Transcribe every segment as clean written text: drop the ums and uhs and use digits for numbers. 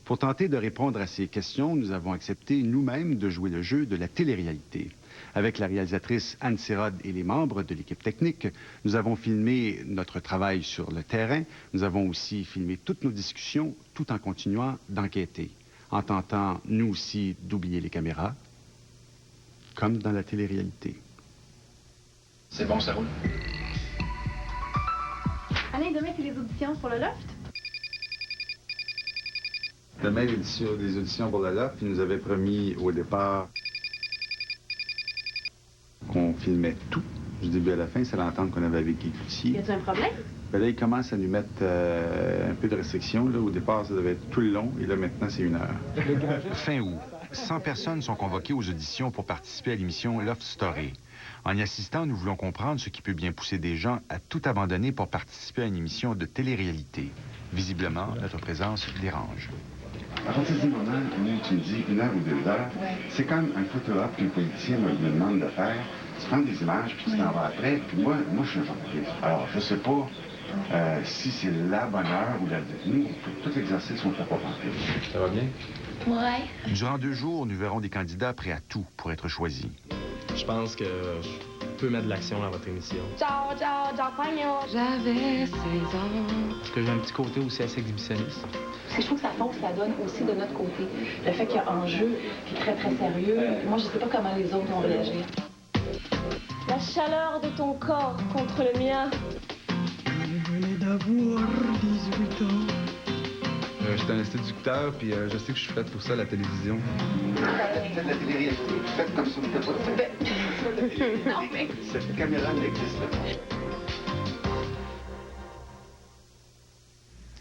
Pour tenter de répondre à ces questions, nous avons accepté nous-mêmes de jouer le jeu de la télé-réalité. Avec la réalisatrice Anne Sérode et les membres de l'équipe technique, nous avons filmé notre travail sur le terrain. Nous avons aussi filmé toutes nos discussions tout en continuant d'enquêter, en tentant, nous aussi, d'oublier les caméras, comme dans la télé-réalité. C'est bon, ça roule. Alain, demain, c'est les auditions pour le loft? Demain, les auditions pour le loft, il nous avait promis au départ qu'on filmait tout, du début à la fin. C'est l'entente qu'on avait avec Guy Cloutier. Y a-t-il un problème? Ben là, il commence à nous mettre un peu de restrictions. Là. Au départ, ça devait être tout le long, et là, maintenant, c'est 1 heure. Fin août, 100 personnes sont convoquées aux auditions pour participer à l'émission Loft Story. En y assistant, nous voulons comprendre ce qui peut bien pousser des gens à tout abandonner pour participer à une émission de télé-réalité. Visiblement, notre présence dérange. À partir du moment où tu me dis 1 heure ou 2 heures, c'est comme un photographe qu'un politicien me demande de faire. Tu prends des images, puis tu t'en vas après. Puis moi, je suis un journaliste. Alors, je sais pas si c'est la bonne heure ou la... Nous, tout l'exercice, on ne fait pas penser. Ça va bien? Ouais. Durant 2 jours, nous verrons des candidats prêts à tout pour être choisis. Je pense que je peux mettre de l'action dans votre émission. Ciao, ciao, ciao, pagno. J'avais 16 ans. Parce que j'ai un petit côté aussi assez exhibitionniste. Je trouve que ça fausse la donne aussi de notre côté. Le fait qu'il y a enjeu, qui est très, très sérieux. Moi, je ne sais pas comment les autres vont réagir. La chaleur de ton corps contre le mien. Je venais d'avoir 18 ans. Je suis un séducteur, puis je sais que je suis faite pour ça, la télévision. Faites la télé-réalité, faites comme ça, faites pas. Non, mais... Cette caméra n'existe pas.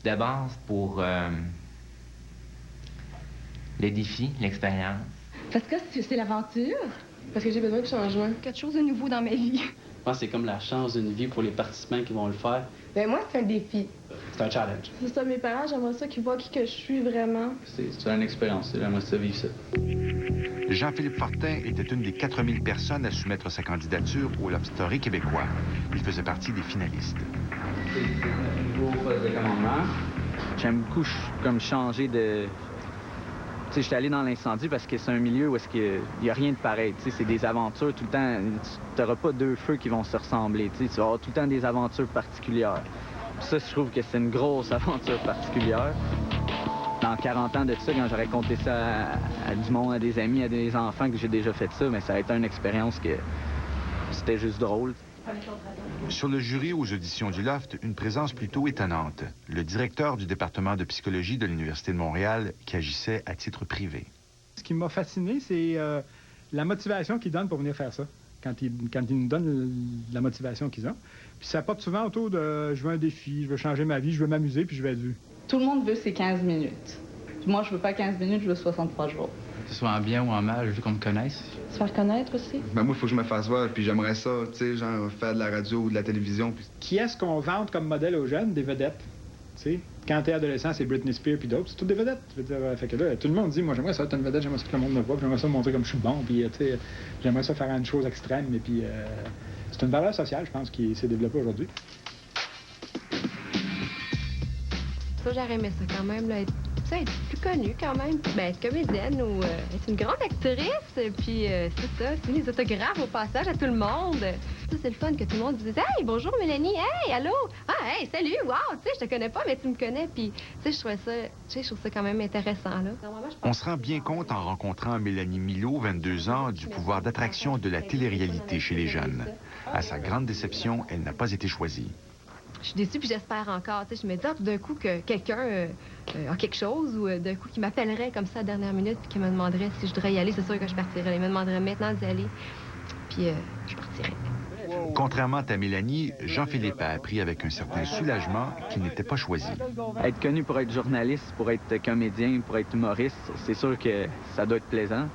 D'abord, pour les défis, l'expérience. Parce que c'est l'aventure. Parce que j'ai besoin de changement. Quelque chose de nouveau dans ma vie. Je pense que c'est comme la chance d'une vie pour les participants qui vont le faire. Ben moi, c'est un défi. C'est un challenge. C'est ça, mes parents, j'aimerais ça qu'ils voient qui que je suis vraiment. C'est une expérience. J'aimerais ça vivre ça. Jean-Philippe Fortin était une des 4000 personnes à soumettre sa candidature au Loft Story québécois. Il faisait partie des finalistes. Nouveau poste de commandement. J'aime beaucoup comme changer de... Tu sais, j'étais allé dans l'incendie parce que c'est un milieu où est-ce qu'il n'y a rien de pareil. Tu sais, c'est des aventures tout le temps. Tu n'auras pas 2 feux qui vont se ressembler. Tu sais, tu vas avoir tout le temps des aventures particulières. Puis ça, je trouve que c'est une grosse aventure particulière. Dans 40 ans de ça, quand j'aurais compté ça à du monde, à des amis, à des enfants que j'ai déjà fait ça, mais ça a été une expérience que c'était juste drôle. Sur le jury aux auditions du Loft, une présence plutôt étonnante. Le directeur du département de psychologie de l'Université de Montréal qui agissait à titre privé. Ce qui m'a fasciné, c'est la motivation qu'ils donnent pour venir faire ça. Quand ils nous donnent la motivation qu'ils ont. Puis ça porte souvent autour de « je veux un défi, je veux changer ma vie, je veux m'amuser, puis je vais être vu ». Tout le monde veut ses 15 minutes. Moi, je veux pas 15 minutes, je veux 63 jours. Que ce soit en bien ou en mal, je veux qu'on me connaisse. Se faire connaître aussi. Ben moi, il faut que je me fasse voir, puis j'aimerais ça, tu sais, genre faire de la radio ou de la télévision. Puis... Qui est-ce qu'on vante comme modèle aux jeunes? Des vedettes. Tu sais, quand t'es adolescent, c'est Britney Spears puis d'autres, c'est toutes des vedettes. Je veux dire, fait que là, tout le monde dit, moi, j'aimerais ça être une vedette, j'aimerais ça que le monde me voit, puis j'aimerais ça me montrer comme je suis bon, puis tu sais, j'aimerais ça faire une chose extrême, et puis c'est une valeur sociale, je pense, qui s'est développée aujourd'hui. Ça, j'aurais aimé ça quand même, là, être plus connue quand même. Ben, être comédienne ou être une grande actrice. Puis c'est ça, c'est les autographes au passage à tout le monde. Ça, c'est le fun que tout le monde dise « Hey, bonjour Mélanie, hey, allô? Ah, hey, salut, wow, tu sais, je te connais pas, mais tu me connais. » Puis, tu sais, je trouve ça quand même intéressant, là. On se rend bien compte en rencontrant Mélanie Milot, 22 ans, du pouvoir d'attraction de la télé-réalité chez les jeunes. À sa grande déception, elle n'a pas été choisie. Je suis déçue, puis j'espère encore. Tu sais, je me dis, tout d'un coup, que quelqu'un a quelque chose ou d'un coup, qui m'appellerait comme ça à la dernière minute puis qui me demanderait si je voudrais y aller, c'est sûr que je partirais. Il me demanderait maintenant d'y aller, puis je partirais. Contrairement à Mélanie, Jean-Philippe a appris avec un certain soulagement qu'il n'était pas choisi. Être connu pour être journaliste, pour être comédien, pour être humoriste, c'est sûr que ça doit être plaisant.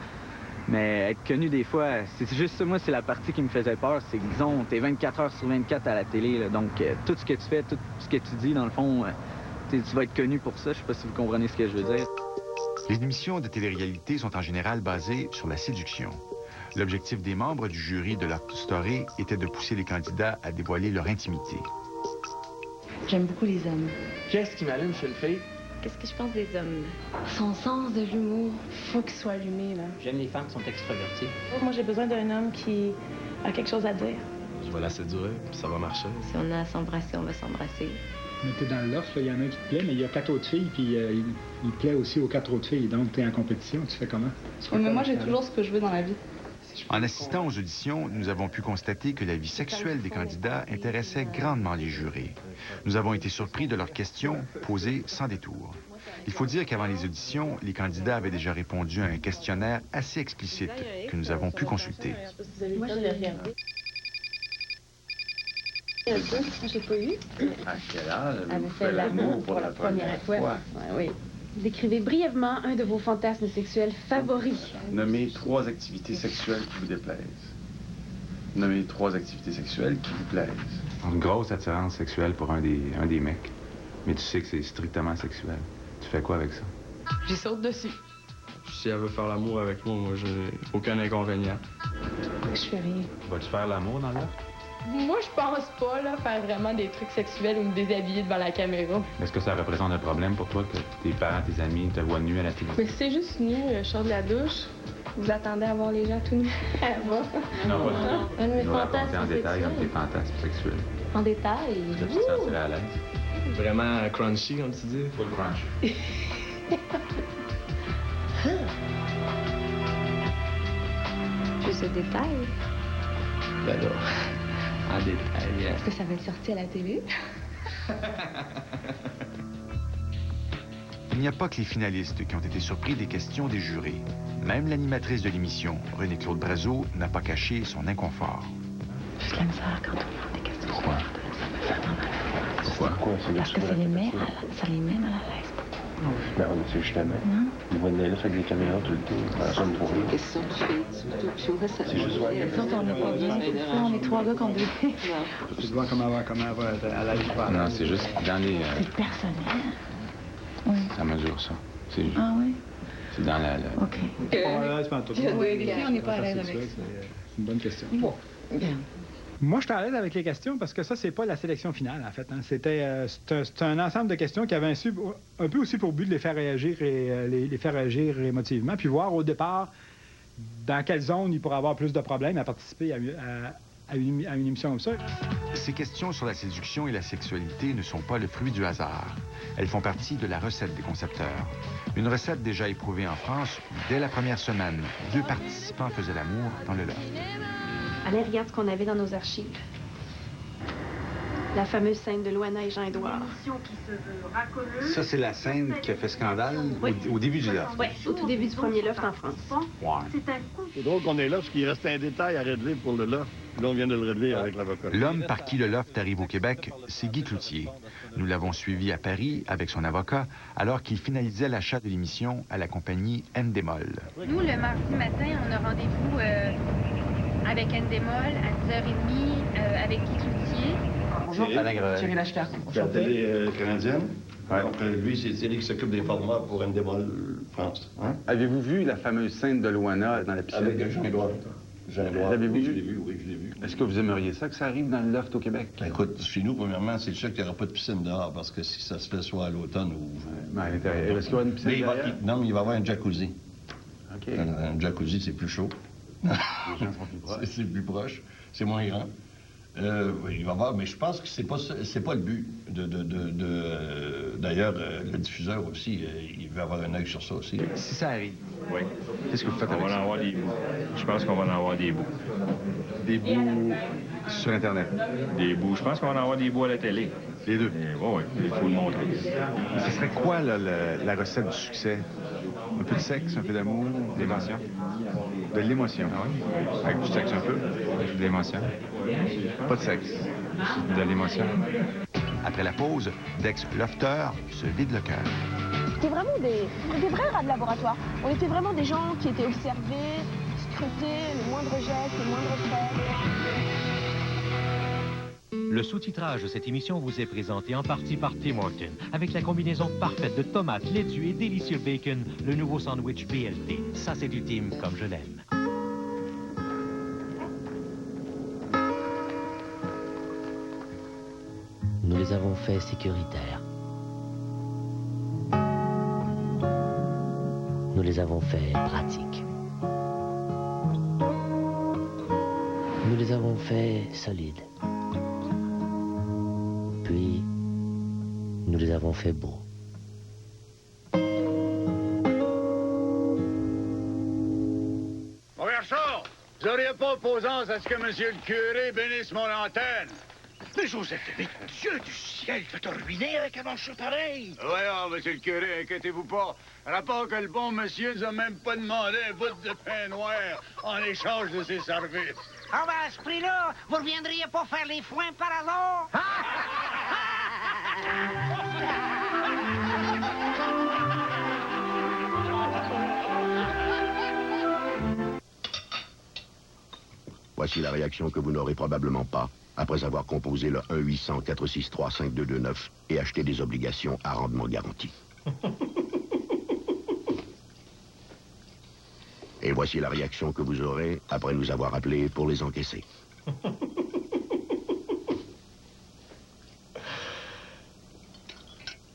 Mais être connu des fois, c'est juste ça, moi, c'est la partie qui me faisait peur. C'est que, disons, t'es 24 heures sur 24 à la télé, là, donc tout ce que tu fais, tout ce que tu dis, dans le fond, tu vas être connu pour ça. Je sais pas si vous comprenez ce que je veux dire. Les émissions de télé-réalité sont en général basées sur la séduction. L'objectif des membres du jury de Loft Story était de pousser les candidats à dévoiler leur intimité. J'aime beaucoup les hommes. Qu'est-ce qui m'allume chez une fille? Qu'est-ce que je pense des hommes? Son sens de l'humour. Faut qu'il soit allumé, là. J'aime les femmes qui sont extraverties. Moi, j'ai besoin d'un homme qui a quelque chose à dire. Je vais la séduire, puis ça va marcher. Si on a à s'embrasser, on va s'embrasser. Mais t'es dans le loft, il y en a un qui te plaît, mais il y a 4 autres filles, puis il plaît aussi aux 4 autres filles. Donc, t'es en compétition, tu fais comment? Oui, mais moi, j'ai toujours ce que je veux dans la vie. En assistant aux auditions, nous avons pu constater que la vie sexuelle des candidats intéressait grandement les jurés. Nous avons été surpris de leurs questions posées sans détour. Il faut dire qu'avant les auditions, les candidats avaient déjà répondu à un questionnaire assez explicite que nous avons pu consulter. Moi, je l'ai regardé. J'ai pas eu. À quel âge avez fait l'amour pour la première fois? Oui. Décrivez brièvement un de vos fantasmes sexuels favoris. Nommez 3 activités sexuelles qui vous déplaisent. Nommez 3 activités sexuelles qui vous plaisent. Une grosse attirance sexuelle pour un des mecs, mais tu sais que c'est strictement sexuel. Tu fais quoi avec ça? J'y saute dessus. Si elle veut faire l'amour avec moi, j'ai aucun inconvénient. Je fais rien. Vas-tu faire l'amour dans l'offre? Moi, je pense pas, là, faire vraiment des trucs sexuels ou me déshabiller devant la caméra. Est-ce que ça représente un problème pour toi que tes parents, tes amis te voient nu à la télé? Mais c'est juste nu, je sors de la douche. Vous attendez à voir les gens tout nus. Non, pas Un de mes nous raconter fantasmes en détail sexuels. tes fantasmes sexuels. En détail. Tu te sentirais à l'aise? Vraiment crunchy, comme tu dis. Full crunch. Juste ce détail. Ben là, en détail. Est-ce que ça va être sorti à la télé? Il n'y a pas que les finalistes qui ont été surpris des questions des jurés. Même l'animatrice de l'émission, René-Claude Brazeau, n'a pas caché son inconfort. Juste la misère quand on demande des questions. Pourquoi? Pourquoi? Parce que ça les met mal à l'aise. Non, c'est justement. Non? Ils vont aller là avec des caméras tout le temps. Personne ne voit. Qu'est-ce que tu fais? J'aimerais ça. C'est juste ouais. Les autres, on n'est pas bien. Là, on est 3 gars qu'on veut. Tu te vois comment elle va être à l'aise par Non, c'est juste dans les... C'est personnel. Oui. Ça mesure ça. C'est juste... Ah oui? C'est dans la... OK. Pas à l'aise pendant tout le monde. Oui, on n'est pas à l'aise avec ça. C'est une bonne question. Bon, bien. Moi, je suis à l'aise avec les questions parce que ça, c'est pas la sélection finale, en fait. Hein. C'est un ensemble de questions qui avait un peu aussi pour but de les faire réagir et les faire réagir émotivement, puis voir au départ dans quelle zone il pourrait avoir plus de problèmes à participer à une émission comme ça. Ces questions sur la séduction et la sexualité ne sont pas le fruit du hasard. Elles font partie de la recette des concepteurs. Une recette déjà éprouvée en France où, dès la première semaine, 2 participants faisaient l'amour dans le loft. Allez, regarde ce qu'on avait dans nos archives. La fameuse scène de Loana et Jean-Édouard. Ça, c'est la scène qui a fait scandale au début du loft. Oui, au tout début du premier loft en France. Ouais. C'est drôle qu'on est là, parce qu'il restait un détail à régler pour le loft. Là, on vient de le régler avec l'avocat. L'homme par qui le loft arrive au Québec, c'est Guy Cloutier. Nous l'avons suivi à Paris avec son avocat alors qu'il finalisait l'achat de l'émission à la compagnie Endemol. Nous, le mardi matin, on a rendez-vous avec Endemol à 10h30 avec Guy Cloutier. Bonjour, Thierry Lacheta. La télé canadienne. Ouais. Donc, lui, c'est Thierry qui s'occupe des formats pour Endemol France. Hein? Avez-vous vu la fameuse scène de Loana dans la piscine? Avec Jean-Édouard. L'avez-vous Oui, vu? je l'ai vu, oui, je l'ai vu. Est-ce que vous aimeriez ça, que ça arrive dans le loft au Québec? Ben, écoute, chez nous, premièrement, c'est sûr qu'il n'y aura pas de piscine dehors, parce que si ça se fait soit à l'automne ou... Ben, à l'intérieur. Est-ce qu'il y aura une piscine derrière? Non, mais il va y avoir un jacuzzi. OK. Un jacuzzi, c'est plus chaud. Les gens sont plus proches. C'est plus proche. C'est moins grand. Oui, il va y avoir, mais je pense que c'est pas le but. D'ailleurs, le diffuseur aussi, il va avoir un œil sur ça aussi. Si ça arrive, Oui. qu'est-ce que vous faites avec On va en ça? avoir des bouts. Je pense qu'on va en avoir des bouts. Des bouts sur Internet. Des bouts. Je pense qu'on va en avoir des bouts à la télé. Les deux. Oui, il faut le montrer. Ce serait quoi, là, la recette du succès? Un peu de sexe, un peu d'amour, L'émotion. de l'émotion. Ah oui? Avec du sexe un peu, De l'émotion. pas de sexe. De l'émotion. Après la pause, d'ex-lofter se vide le cœur. C'était vraiment des vrais rats de laboratoire. On était vraiment des gens qui étaient observés, scrutés, le moindre geste, le moindre fait. Le sous-titrage de cette émission vous est présenté en partie par Tim Horton, avec la combinaison parfaite de tomates, laitue et délicieux bacon, le nouveau sandwich BLT. Ça, c'est du Tim comme je l'aime. Nous les avons faits sécuritaires. nous les avons fait pratiques. Nous les avons fait solides. Puis, nous les avons fait beaux. Mon garçon, vous n'auriez pas opposance à ce que monsieur le curé bénisse mon antenne? Mais Joseph, mais Dieu du ciel, tu vas te ruiner avec un manchot pareil. Voyons, monsieur le curé, inquiétez-vous pas. Rapport que le bon monsieur nous a même pas demandé un bout de pain noir en échange de ses services. Ah ben, à ce prix-là, vous reviendriez pas faire les foins par hasard? Voici la réaction que vous n'aurez probablement pas après avoir composé le 1-800-463-5229 et acheté des obligations à rendement garanti. Et voici la réaction que vous aurez après nous avoir appelés pour les encaisser.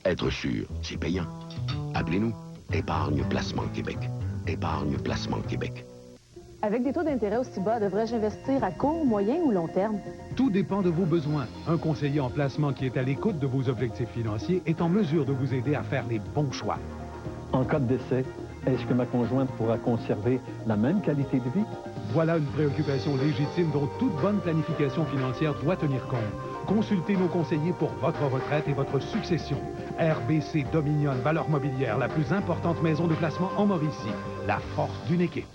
Être sûr, c'est payant. Appelez-nous. Épargne Placement Québec. Épargne Placement Québec. Avec des taux d'intérêt aussi bas, devrais-je investir à court, moyen ou long terme? Tout dépend de vos besoins. Un conseiller en placement qui est à l'écoute de vos objectifs financiers est en mesure de vous aider à faire les bons choix. En cas de décès, est-ce que ma conjointe pourra conserver la même qualité de vie? Voilà une préoccupation légitime dont toute bonne planification financière doit tenir compte. Consultez nos conseillers pour votre retraite et votre succession. RBC Dominion Valeurs Mobilières, la plus importante maison de placement en Mauricie. La force d'une équipe.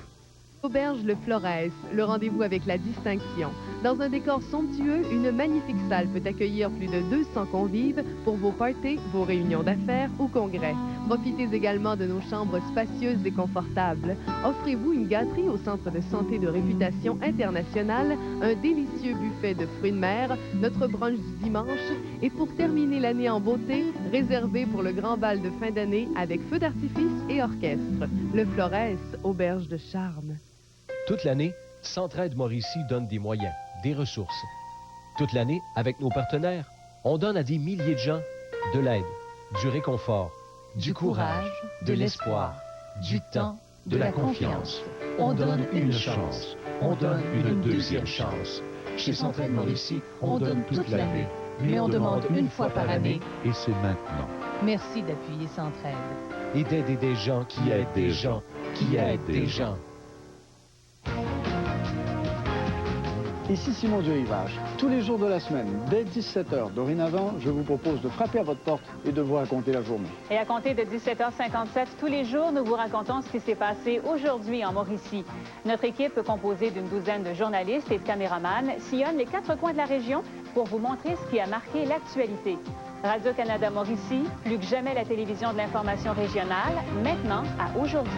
Auberge Le Flores, le rendez-vous avec la distinction. Dans un décor somptueux, une magnifique salle peut accueillir plus de 200 convives pour vos parties, vos réunions d'affaires ou congrès. Profitez également de nos chambres spacieuses et confortables. Offrez-vous une gâterie au centre de santé de réputation internationale, un délicieux buffet de fruits de mer, notre brunch du dimanche et pour terminer l'année en beauté, réservé pour le grand bal de fin d'année avec feu d'artifice et orchestre. Le Flores, auberge de charme. Toute l'année, Centraide Mauricie donne des moyens, des ressources. Toute l'année, avec nos partenaires, on donne à des milliers de gens de l'aide, du réconfort, du courage, de l'espoir, du temps, de la confiance. On donne une chance, on donne une deuxième chance. Chez Centraide Mauricie, on donne toute l'année, mais on demande une fois par année, et c'est maintenant. Merci d'appuyer Centraide. Et d'aider des gens qui aident des gens qui aident des gens. Ici Simon du Rivage. Tous les jours de la semaine, dès 17h dorénavant, je vous propose de frapper à votre porte et de vous raconter la journée. Et à compter de 17h57, tous les jours, nous vous racontons ce qui s'est passé aujourd'hui en Mauricie. Notre équipe, composée d'une douzaine de journalistes et de caméramans, sillonne les 4 coins de la région pour vous montrer ce qui a marqué l'actualité. Radio-Canada Mauricie, plus que jamais la télévision de l'information régionale, maintenant à aujourd'hui.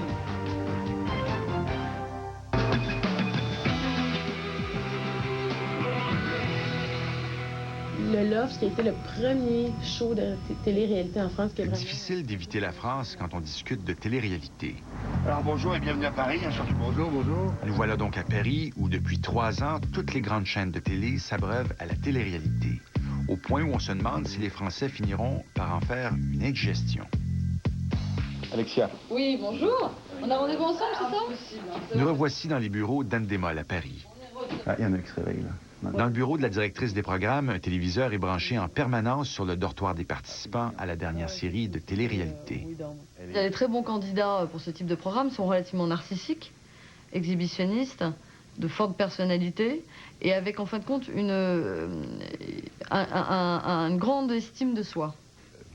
Le Loft, qui a été le premier show de télé-réalité en France. C'est difficile d'éviter la France quand on discute de télé-réalité. Alors bonjour et bienvenue à Paris. Bonjour, bonjour. Nous voilà donc à Paris, où depuis 3 ans, toutes les grandes chaînes de télé s'abreuvent à la télé-réalité. Au point où on se demande si les Français finiront par en faire une indigestion. Alexia. Oui, bonjour. On a rendez-vous ensemble, c'est ça? Nous revoici dans les bureaux d'Endemol à Paris. Ah, il y en a qui se réveillent, là. Dans le bureau de la directrice des programmes, un téléviseur est branché en permanence sur le dortoir des participants à la dernière série de télé-réalité. Il y a des très bons candidats pour ce type de programme, sont relativement narcissiques, exhibitionnistes, de forte personnalité, et avec en fin de compte une grande estime de soi.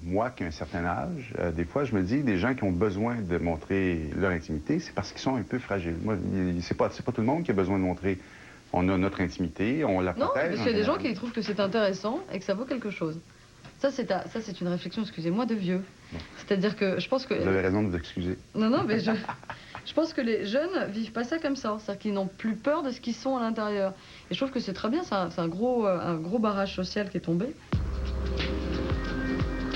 Moi, qui ai un certain âge, des fois, je me dis, des gens qui ont besoin de montrer leur intimité, c'est parce qu'ils sont un peu fragiles. Moi, c'est pas tout le monde qui a besoin de montrer. On a notre intimité, on la protège. Non, parce qu'il y a des gens qui trouvent que c'est intéressant et que ça vaut quelque chose. Ça, c'est une réflexion, excusez-moi, de vieux. C'est-à-dire que je pense que... Vous avez raison de vous excuser. Non, mais je pense que les jeunes vivent pas ça comme ça. C'est-à-dire qu'ils n'ont plus peur de ce qu'ils sont à l'intérieur. Et je trouve que c'est très bien, c'est un gros barrage social qui est tombé.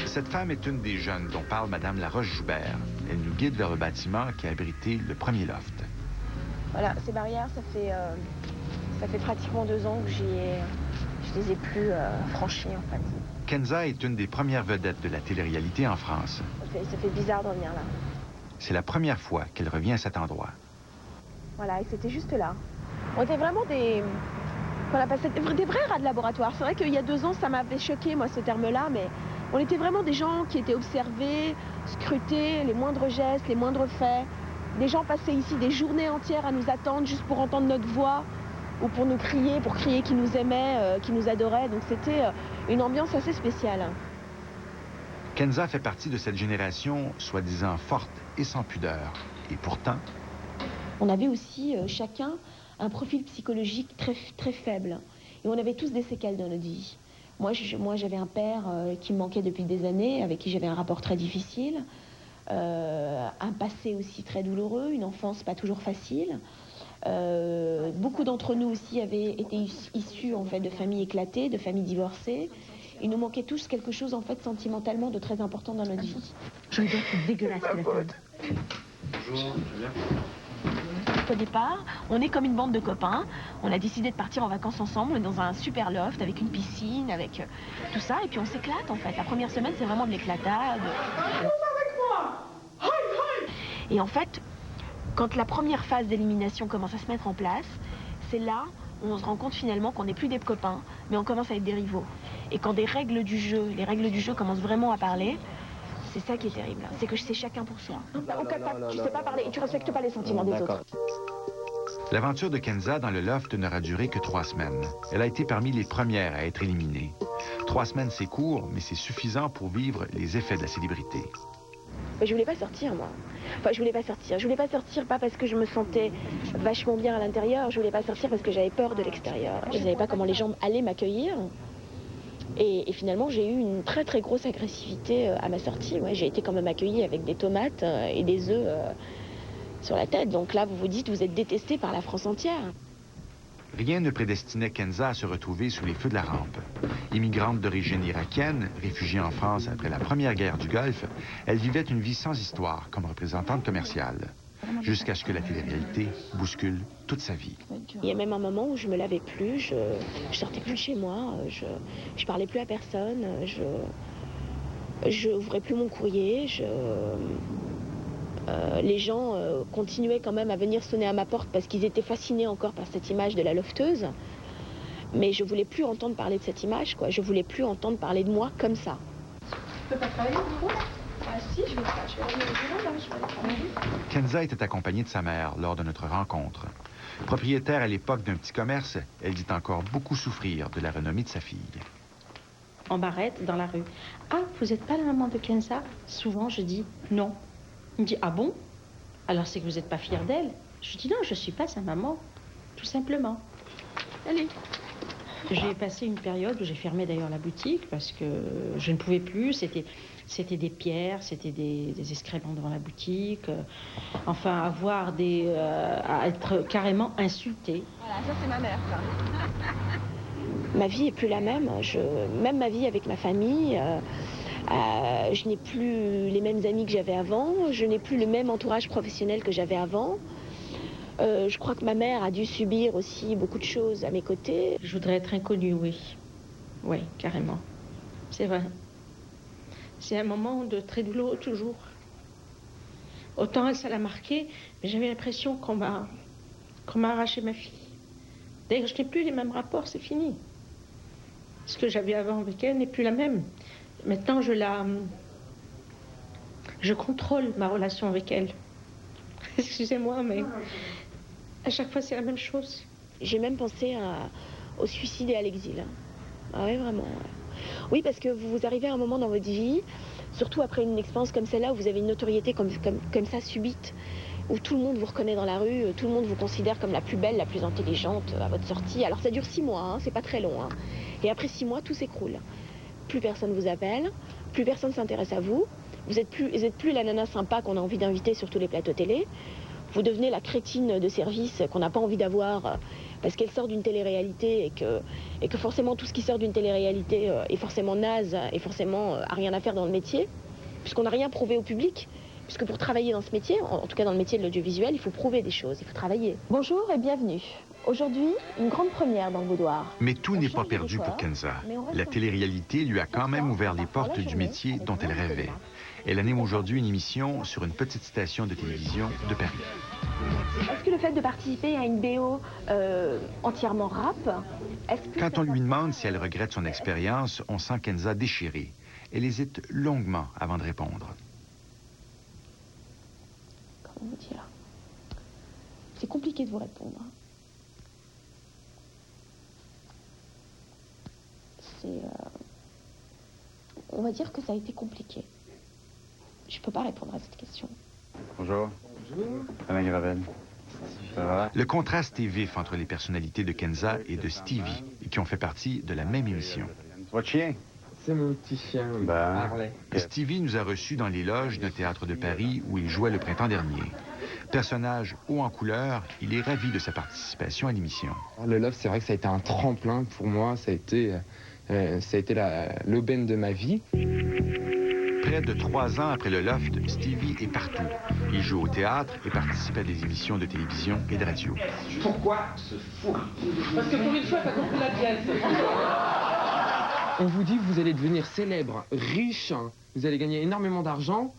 Cette femme est une des jeunes dont parle Mme Laroche-Joubert. Elle nous guide vers le bâtiment qui a abrité le premier loft. Voilà, ces barrières, ça fait pratiquement 2 ans que je les ai plus franchies, en fait. Kenza est une des premières vedettes de la télé-réalité en France. Ça fait bizarre de revenir là. c'est la première fois qu'elle revient à cet endroit. Voilà, et c'était juste là. On était vraiment des vrais rats de laboratoire. C'est vrai qu'il y a 2 ans, ça m'avait choqué, moi, ce terme-là, mais on était vraiment des gens qui étaient observés, scrutés, les moindres gestes, les moindres faits. Des gens passaient ici des journées entières à nous attendre juste pour entendre notre voix ou pour nous crier, qu'ils nous aimaient, qu'ils nous adoraient. Donc c'était une ambiance assez spéciale. Kenza fait partie de cette génération soi-disant forte et sans pudeur. Et pourtant... On avait aussi chacun un profil psychologique très faible. Et on avait tous des séquelles dans notre vie. Moi, j'avais un père qui me manquait depuis des années, avec qui j'avais un rapport très difficile. Un passé aussi très douloureux, une enfance pas toujours facile. Beaucoup d'entre nous aussi avaient été issus en fait, de familles éclatées, de familles divorcées. Il nous manquait tous quelque chose en fait sentimentalement de très important dans notre vie. Je veux dire, c'est dégueulasse ce qu'il a fait. Bonjour, au départ, on est comme une bande de copains. On a décidé de partir en vacances ensemble dans un super loft avec une piscine, avec tout ça. Et puis on s'éclate en fait. La première semaine, c'est vraiment de l'éclatade. Et en fait, quand la première phase d'élimination commence à se mettre en place, c'est là où on se rend compte finalement qu'on n'est plus des copains, mais on commence à être des rivaux. Et quand les règles du jeu commencent vraiment à parler, c'est ça qui est terrible. C'est que c'est chacun pour soi. Tu sais pas parler et tu respectes pas les sentiments des autres. L'aventure de Kenza dans le loft n'aura duré que 3 semaines. Elle a été parmi les premières à être éliminée. 3 semaines, c'est court, mais c'est suffisant pour vivre les effets de la célébrité. Je voulais pas sortir, moi. Enfin, je voulais pas sortir. Je voulais pas sortir pas parce que je me sentais vachement bien à l'intérieur. Je voulais pas sortir parce que j'avais peur de l'extérieur. Je savais pas comment les gens allaient m'accueillir. Et finalement, j'ai eu une très très grosse agressivité à ma sortie. Ouais, j'ai été quand même accueillie avec des tomates et des œufs sur la tête. Donc là, vous vous dites, vous êtes détesté par la France entière. Rien ne prédestinait Kenza à se retrouver sous les feux de la rampe. Immigrante d'origine irakienne, réfugiée en France après la première guerre du Golfe, elle vivait une vie sans histoire comme représentante commerciale, jusqu'à ce que la télé-réalité bouscule toute sa vie. Il y a même un moment où je me lavais plus, je sortais plus de chez moi, je parlais plus à personne, je ouvrais plus mon courrier, les gens continuaient quand même à venir sonner à ma porte parce qu'ils étaient fascinés encore par cette image de la lofteuse. Mais je voulais plus entendre parler de cette image, quoi. Je voulais plus entendre parler de moi comme ça. Tu peux pas travailler du coup? Ah si, je vais revenir au bureau, là, je vais aller travailler. Kenza était accompagnée de sa mère lors de notre rencontre. Propriétaire à l'époque d'un petit commerce, elle dit encore beaucoup souffrir de la renommée de sa fille. On m'arrête dans la rue. Ah, vous n'êtes pas la maman de Kenza? Souvent, je dis non. Il me dit, ah bon? Alors c'est que vous n'êtes pas fière d'elle? Je dis, non, je ne suis pas sa maman, tout simplement. Allez. J'ai passé une période où j'ai fermé d'ailleurs la boutique parce que je ne pouvais plus. C'était des pierres, c'était des excréments devant la boutique. Enfin, à être carrément insultée. Voilà, ça c'est ma mère, ça. Ma vie est plus la même. Même ma vie avec ma famille. Je n'ai plus les mêmes amis que j'avais avant, je n'ai plus le même entourage professionnel que j'avais avant. Je crois que ma mère a dû subir aussi beaucoup de choses à mes côtés. Je voudrais être inconnue, oui. Oui, carrément. C'est vrai. C'est un moment de très douloureux toujours. Autant elle, ça l'a marqué, mais j'avais l'impression qu'on m'a arraché ma fille. D'ailleurs, je n'ai plus les mêmes rapports, c'est fini. Ce que j'avais avant avec elle n'est plus la même. Maintenant, je contrôle ma relation avec elle. Excusez-moi, mais à chaque fois, c'est la même chose. J'ai même pensé au suicide et à l'exil. Ah oui, vraiment. Oui, parce que vous arrivez à un moment dans votre vie, surtout après une expérience comme celle-là, où vous avez une notoriété comme ça subite, où tout le monde vous reconnaît dans la rue, tout le monde vous considère comme la plus belle, la plus intelligente à votre sortie. Alors ça dure 6 mois, hein, c'est pas très long. Hein. Et après 6 mois, tout s'écroule. Plus personne vous appelle, plus personne s'intéresse à vous. Vous êtes plus la nana sympa qu'on a envie d'inviter sur tous les plateaux télé. Vous devenez la crétine de service qu'on n'a pas envie d'avoir parce qu'elle sort d'une télé-réalité et que forcément tout ce qui sort d'une télé-réalité est forcément naze et forcément a rien à faire dans le métier, puisqu'on n'a rien prouvé au public. Puisque pour travailler dans ce métier, en tout cas dans le métier de l'audiovisuel, il faut prouver des choses, il faut travailler. Bonjour et bienvenue. Aujourd'hui, une grande première dans le boudoir. Mais tout n'est pas perdu pour Kenza. La télé-réalité lui a quand même ouvert les portes du métier dont elle rêvait. Elle anime aujourd'hui une émission sur une petite station de télévision de Paris. Est-ce que le fait de participer à une BO entièrement rap, Quand on lui demande si elle regrette son expérience, on sent Kenza déchirée. Elle hésite longuement avant de répondre. Comment vous dire? C'est compliqué de vous répondre. On va dire que ça a été compliqué. Je peux pas répondre à cette question. Bonjour. Bonjour. Alain Gravel. Ça va? Le contraste est vif entre les personnalités de Kenza et de Stevie, qui ont fait partie de la même émission. Votre chien? C'est mon petit chien, Harley. Stevie nous a reçus dans les loges d'un théâtre de Paris où il jouait le printemps dernier. Personnage haut en couleur, il est ravi de sa participation à l'émission. Le Loft, c'est vrai que ça a été un tremplin pour moi. Ça a été l'aubaine de ma vie. Près de 3 ans après le Loft, Stevie est partout. Il joue au théâtre et participe à des émissions de télévision et de radio. Pourquoi ce fou? Parce que pour une fois, t'as compris la pièce. On vous dit que vous allez devenir célèbre, riche, vous allez gagner énormément d'argent.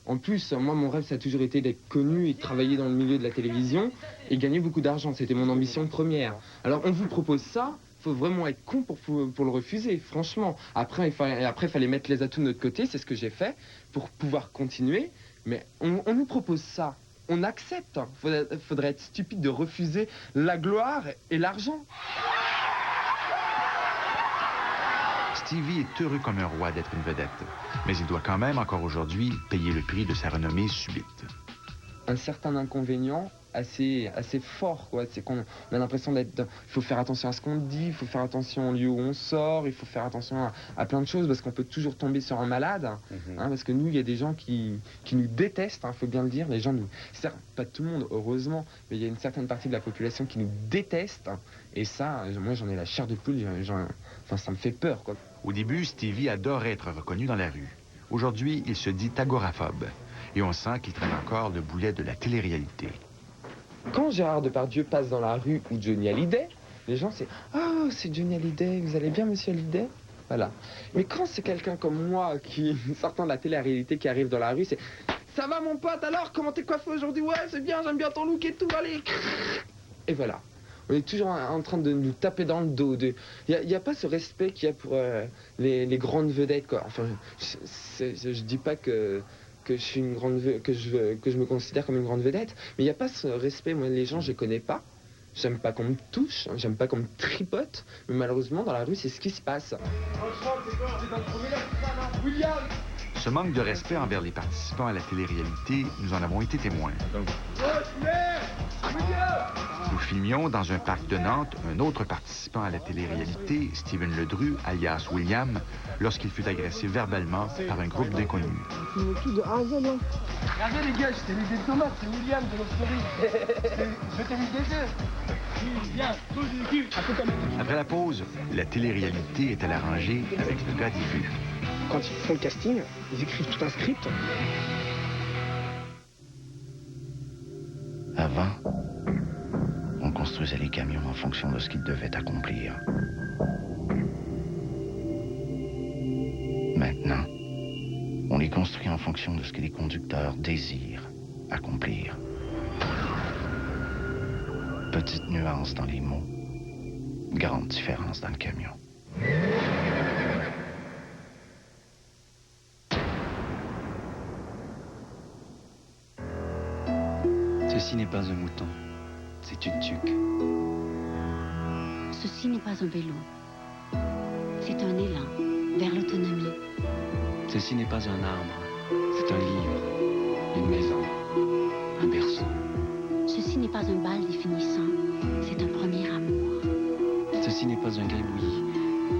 En plus, moi, mon rêve, ça a toujours été d'être connu et de travailler dans le milieu de la télévision et gagner beaucoup d'argent. C'était mon ambition première. Alors, on vous propose ça. Il faut vraiment être con pour le refuser, franchement. Après, il fallait mettre les atouts de notre côté. C'est ce que j'ai fait pour pouvoir continuer. Mais on nous propose ça. On accepte. Faudrait être stupide de refuser la gloire et l'argent. Stevie est heureux comme un roi d'être une vedette, mais il doit quand même encore aujourd'hui payer le prix de sa renommée subite. Un certain inconvénient assez fort, quoi. C'est qu'on a l'impression d'être... Il faut faire attention à ce qu'on dit, il faut faire attention au lieu où on sort, il faut faire attention à plein de choses, parce qu'on peut toujours tomber sur un malade. Parce que nous, il y a des gens qui nous détestent, faut bien le dire. Les gens nous... Certes, pas tout le monde, heureusement, mais il y a une certaine partie de la population qui nous déteste. Et ça, moi, j'en ai la chair de poule, ça me fait peur, quoi. Au début, Stevie adore être reconnu dans la rue. Aujourd'hui, il se dit agoraphobe. Et on sent qu'il traîne encore le boulet de la télé-réalité. Quand Gérard Depardieu passe dans la rue ou Johnny Hallyday, les gens c'est « Oh, c'est Johnny Hallyday, vous allez bien, monsieur Hallyday ?» Voilà. Mais quand c'est quelqu'un comme moi, qui sortant de la télé-réalité, qui arrive dans la rue, c'est « Ça va, mon pote, alors, comment t'es coiffé aujourd'hui? Ouais, c'est bien, j'aime bien ton look et tout, allez !» Et voilà. On est toujours en train de nous taper dans le dos. Il n'y a pas ce respect qu'il y a pour les grandes vedettes, quoi. Enfin, je dis pas que je suis une grande que je me considère comme une grande vedette, mais il n'y a pas ce respect. Moi, les gens, je les connais pas. J'aime pas qu'on me touche, j'aime pas qu'on me tripote, mais malheureusement, dans la rue, c'est ce qui se passe. Ce manque de respect envers les participants à la télé-réalité, nous en avons été témoins. Nous filmions dans un parc de Nantes un autre participant à la télé-réalité, Steven Ledru, alias William, lorsqu'il fut agressé verbalement par un groupe d'inconnus. Regardez les gars, je t'ai mis des tomates, c'est William de notre story. Je t'ai mis des œufs. Après la pause, la télé-réalité est à la rangée avec le gars des vues. Quand ils font le casting, ils écrivent tout un script. Avant, on construisait les camions en fonction de ce qu'ils devaient accomplir. Maintenant, on les construit en fonction de ce que les conducteurs désirent accomplir. Petite nuance dans les mots, grande différence dans le camion. Ceci n'est pas un mouton, c'est une tuque. Ceci n'est pas un vélo, c'est un élan vers l'autonomie. Ceci n'est pas un arbre, c'est un livre, une maison, un berceau. Ceci n'est pas un bal définissant, c'est un premier amour. Ceci n'est pas un gribouillis,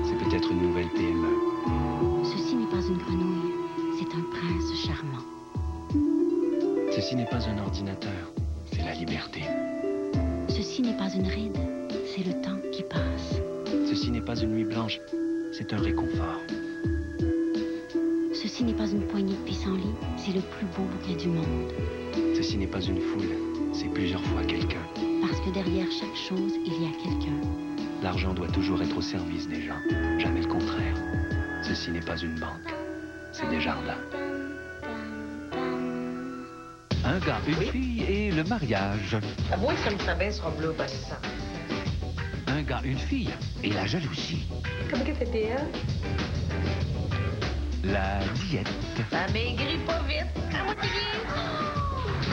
c'est peut-être une nouvelle PME. Ceci n'est pas une grenouille, c'est un prince charmant. Ceci n'est pas un ordinateur, c'est la liberté. Ceci n'est pas une ride, c'est le temps qui passe. Ceci n'est pas une nuit blanche, c'est un réconfort. Ceci n'est pas une poignée de pissenlits, c'est le plus beau bouquet du monde. Ceci n'est pas une foule, c'est plusieurs fois quelqu'un. Parce que derrière chaque chose, il y a quelqu'un. L'argent doit toujours être au service des gens, jamais le contraire. Ceci n'est pas une banque, c'est des jardins. Un gars, une fille et le mariage. Voi senza adesso bleu ça. Un gars, une fille et la jalousie. Comment que fais-tu? La diète. Ça maigrit pas vite.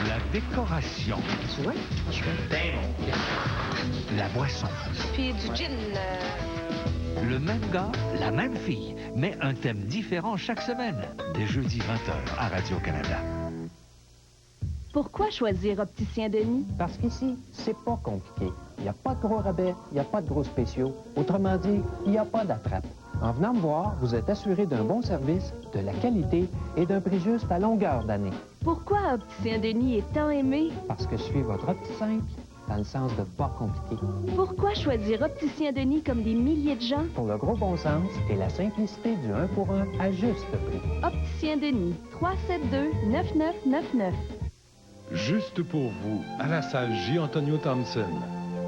La décoration. Tu vois, je suis La boisson. Puis du gin. Le même gars, la même fille, mais un thème différent chaque semaine. Dès jeudi 20h à Radio-Canada. Pourquoi choisir Opticien Denis? Parce qu'ici, c'est pas compliqué. Il n'y a pas de gros rabais, il n'y a pas de gros spéciaux. Autrement dit, il n'y a pas d'attrape. En venant me voir, vous êtes assuré d'un bon service, de la qualité et d'un prix juste à longueur d'année. Pourquoi Opticien Denis est tant aimé? Parce que je suis votre opticien dans le sens de pas compliqué. Pourquoi choisir Opticien Denis comme des milliers de gens? Pour le gros bon sens et la simplicité du 1 pour 1 à juste prix. Opticien Denis, 372-9999. Juste pour vous, à la salle J. Antonio Thompson.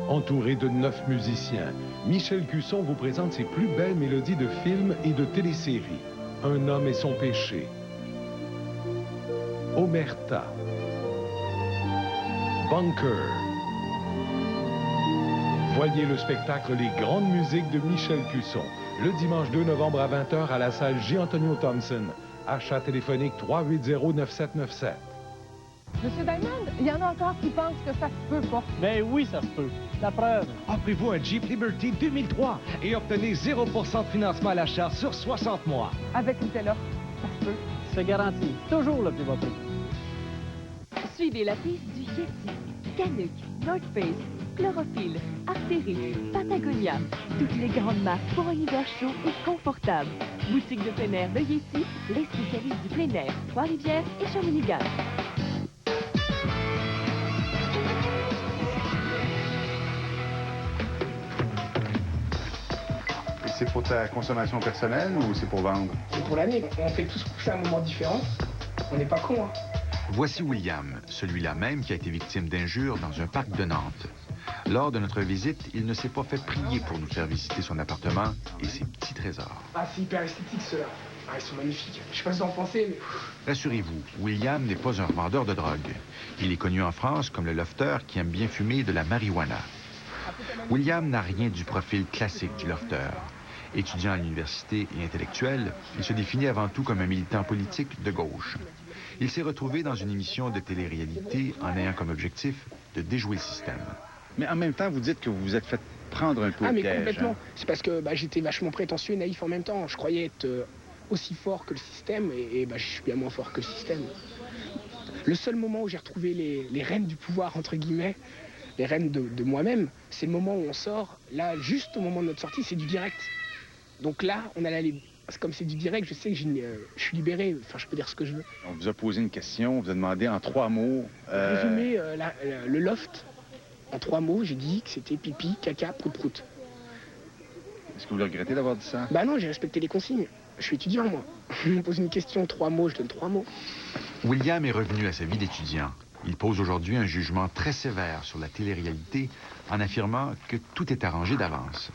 Entouré de 9 musiciens, Michel Cusson vous présente ses plus belles mélodies de films et de téléséries. Un homme et son péché. Omerta. Bunker. Voyez le spectacle Les Grandes Musiques de Michel Cusson, le dimanche 2 novembre à 20h à la salle J. Antonio Thompson. Achat téléphonique 380-9797. Monsieur Diamond, il y en a encore qui pensent que ça se peut pas. Mais oui, ça se peut. La preuve. Offrez-vous un Jeep Liberty 2003 et obtenez 0% de financement à l'achat sur 60 mois. Avec une telle offre, ça se peut. C'est garanti. Toujours le plus bas prix. Suivez la piste du Yeti, Canuck, North Face, Chlorophylle, Arc'teryx, Patagonia. Toutes les grandes marques pour un hiver chaud et confortable. Boutique de plein air de Yeti, les spécialistes du plein air, Trois-Rivières et Shawinigan. C'est pour ta consommation personnelle ou c'est pour vendre? C'est pour l'année. On fait tous pousser à un moment différent. On n'est pas con, hein. Voici William, celui-là même qui a été victime d'injures dans un parc de Nantes. Lors de notre visite, il ne s'est pas fait prier pour nous faire visiter son appartement et ses petits trésors. Ah, c'est hyper esthétique, ceux-là. Ah, ils sont magnifiques. Je sais pas si vous en pensez, mais... Rassurez-vous, William n'est pas un revendeur de drogue. Il est connu en France comme le lofter qui aime bien fumer de la marijuana. William n'a rien du profil classique du lofter. Étudiant à l'université et intellectuel, il se définit avant tout comme un militant politique de gauche. Il s'est retrouvé dans une émission de télé-réalité en ayant comme objectif de déjouer le système. Mais en même temps, vous dites que vous vous êtes fait prendre un peu au piège. Ah, mais complètement. Hein? C'est parce que j'étais vachement prétentieux et naïf en même temps. Je croyais être aussi fort que le système et je suis bien moins fort que le système. Le seul moment où j'ai retrouvé les rênes du pouvoir, entre guillemets, les rênes de moi-même, c'est le moment où on sort. Là, juste au moment de notre sortie, c'est du direct. Donc là, comme c'est du direct, je sais que je suis libéré. Enfin, je peux dire ce que je veux. On vous a posé une question, on vous a demandé en 3 mots... Résumer le loft, en 3 mots, j'ai dit que c'était pipi, caca, prout-prout. Est-ce que vous le regrettez d'avoir dit ça? Bah non, j'ai respecté les consignes. Je suis étudiant, moi. On me pose une question, 3 mots, je donne 3 mots. William est revenu à sa vie d'étudiant. Il pose aujourd'hui un jugement très sévère sur la télé-réalité en affirmant que tout est arrangé d'avance.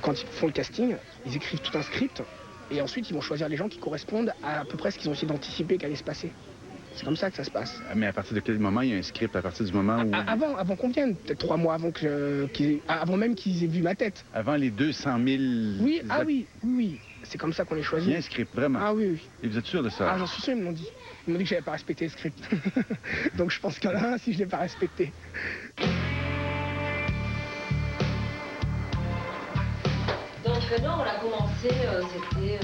Quand ils font le casting, ils écrivent tout un script et ensuite ils vont choisir les gens qui correspondent à peu près ce qu'ils ont essayé d'anticiper qu'allait se passer. C'est comme ça que ça se passe. Mais à partir de quel moment il y a un script? À partir du moment où... Avant qu'on vienne, peut-être 3 mois avant avant même qu'ils aient vu ma tête. Avant les 200 000... Oui, oui. C'est comme ça qu'on les choisit. Il y a un script, vraiment? Ah oui. Et vous êtes sûr de ça? Ah, j'en suis sûr, ils me l'ont dit. Ils m'ont dit que j'avais pas respecté le script. Donc je pense qu'il y en a un si je l'ai pas respecté. Donc non, on a commencé, c'était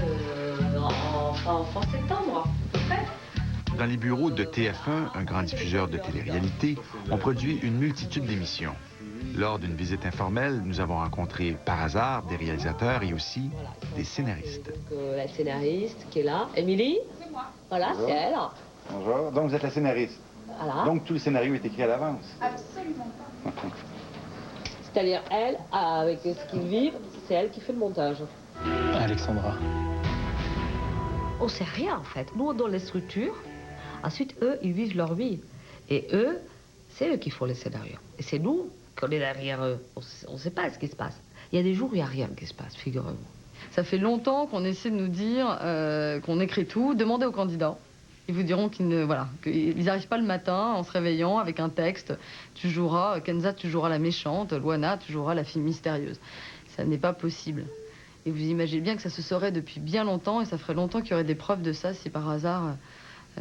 en septembre, à peu près. Dans les bureaux de TF1, un grand diffuseur de télé-réalité, on produit une multitude d'émissions. Lors d'une visite informelle, nous avons rencontré par hasard des réalisateurs et aussi des scénaristes. Donc, la scénariste qui est là, Émilie. C'est moi. Voilà, c'est elle. Bonjour. Donc vous êtes la scénariste. Voilà. Donc tout le scénario est écrit à l'avance. Absolument pas. C'est-à-dire elle, avec ce qu'ils vivent, c'est elle qui fait le montage. Alexandra. On sait rien en fait. Nous on donne les structures. Ensuite eux ils vivent leur vie. Et eux, c'est eux qui font les scénarios. Et c'est nous qu'on est derrière eux. On ne sait pas ce qui se passe. Il y a des jours où il n'y a rien qui se passe, figurez-vous. Ça fait longtemps qu'on essaie de nous dire qu'on écrit tout, demandez aux candidats. ils vous diront qu'ils n'arrivent pas le matin en se réveillant avec un texte. Tu joueras, Kenza, tu joueras la méchante, Luana, tu joueras la fille mystérieuse. Ça n'est pas possible. Et vous imaginez bien que ça se saurait depuis bien longtemps, et ça ferait longtemps qu'il y aurait des preuves de ça si par hasard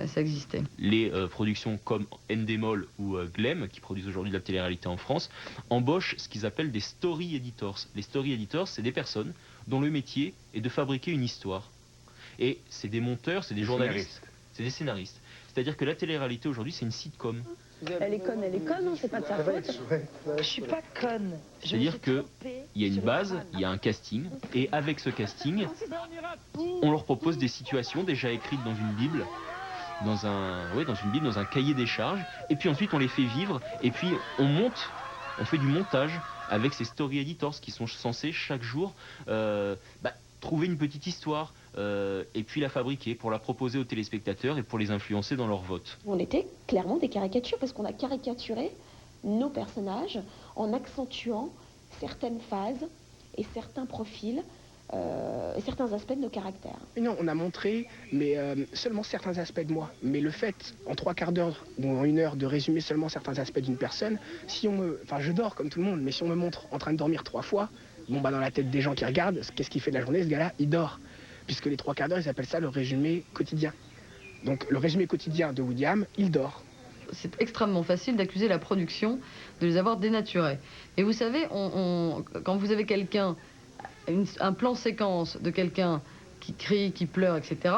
ça existait. Les productions comme Endemol ou Glem, qui produisent aujourd'hui de la télé-réalité en France, embauchent ce qu'ils appellent des story editors. Les story editors, c'est des personnes dont le métier est de fabriquer une histoire. Et c'est des monteurs, c'est des journalistes, c'est des scénaristes. C'est-à-dire que la télé-réalité aujourd'hui, c'est une sitcom. Elle est conne, hein, c'est pas de sa faute. Je suis pas conne. C'est-à-dire qu'il y a une base, il y a un casting, et avec ce casting, on leur propose des situations déjà écrites dans une Bible, dans un cahier des charges, et puis ensuite on les fait vivre, et puis on fait du montage avec ces story editors qui sont censés chaque jour trouver une petite histoire, et puis la fabriquer pour la proposer aux téléspectateurs et pour les influencer dans leur vote. On était clairement des caricatures parce qu'on a caricaturé nos personnages en accentuant certaines phases et certains profils et certains aspects de nos caractères. Mais non, on a montré seulement certains aspects de moi. Mais le fait, en 3/4 d'heure ou en 1 heure, de résumer seulement certains aspects d'une personne, je dors comme tout le monde, mais si on me montre en train de dormir 3 fois, dans la tête des gens qui regardent, qu'est-ce qu'il fait de la journée, ce gars-là, il dort. Puisque les 3/4 d'heure, ils appellent ça le résumé quotidien. Donc le résumé quotidien de William, il dort. C'est extrêmement facile d'accuser la production de les avoir dénaturés. Et vous savez, quand vous avez quelqu'un, un plan séquence de quelqu'un qui crie, qui pleure, etc.,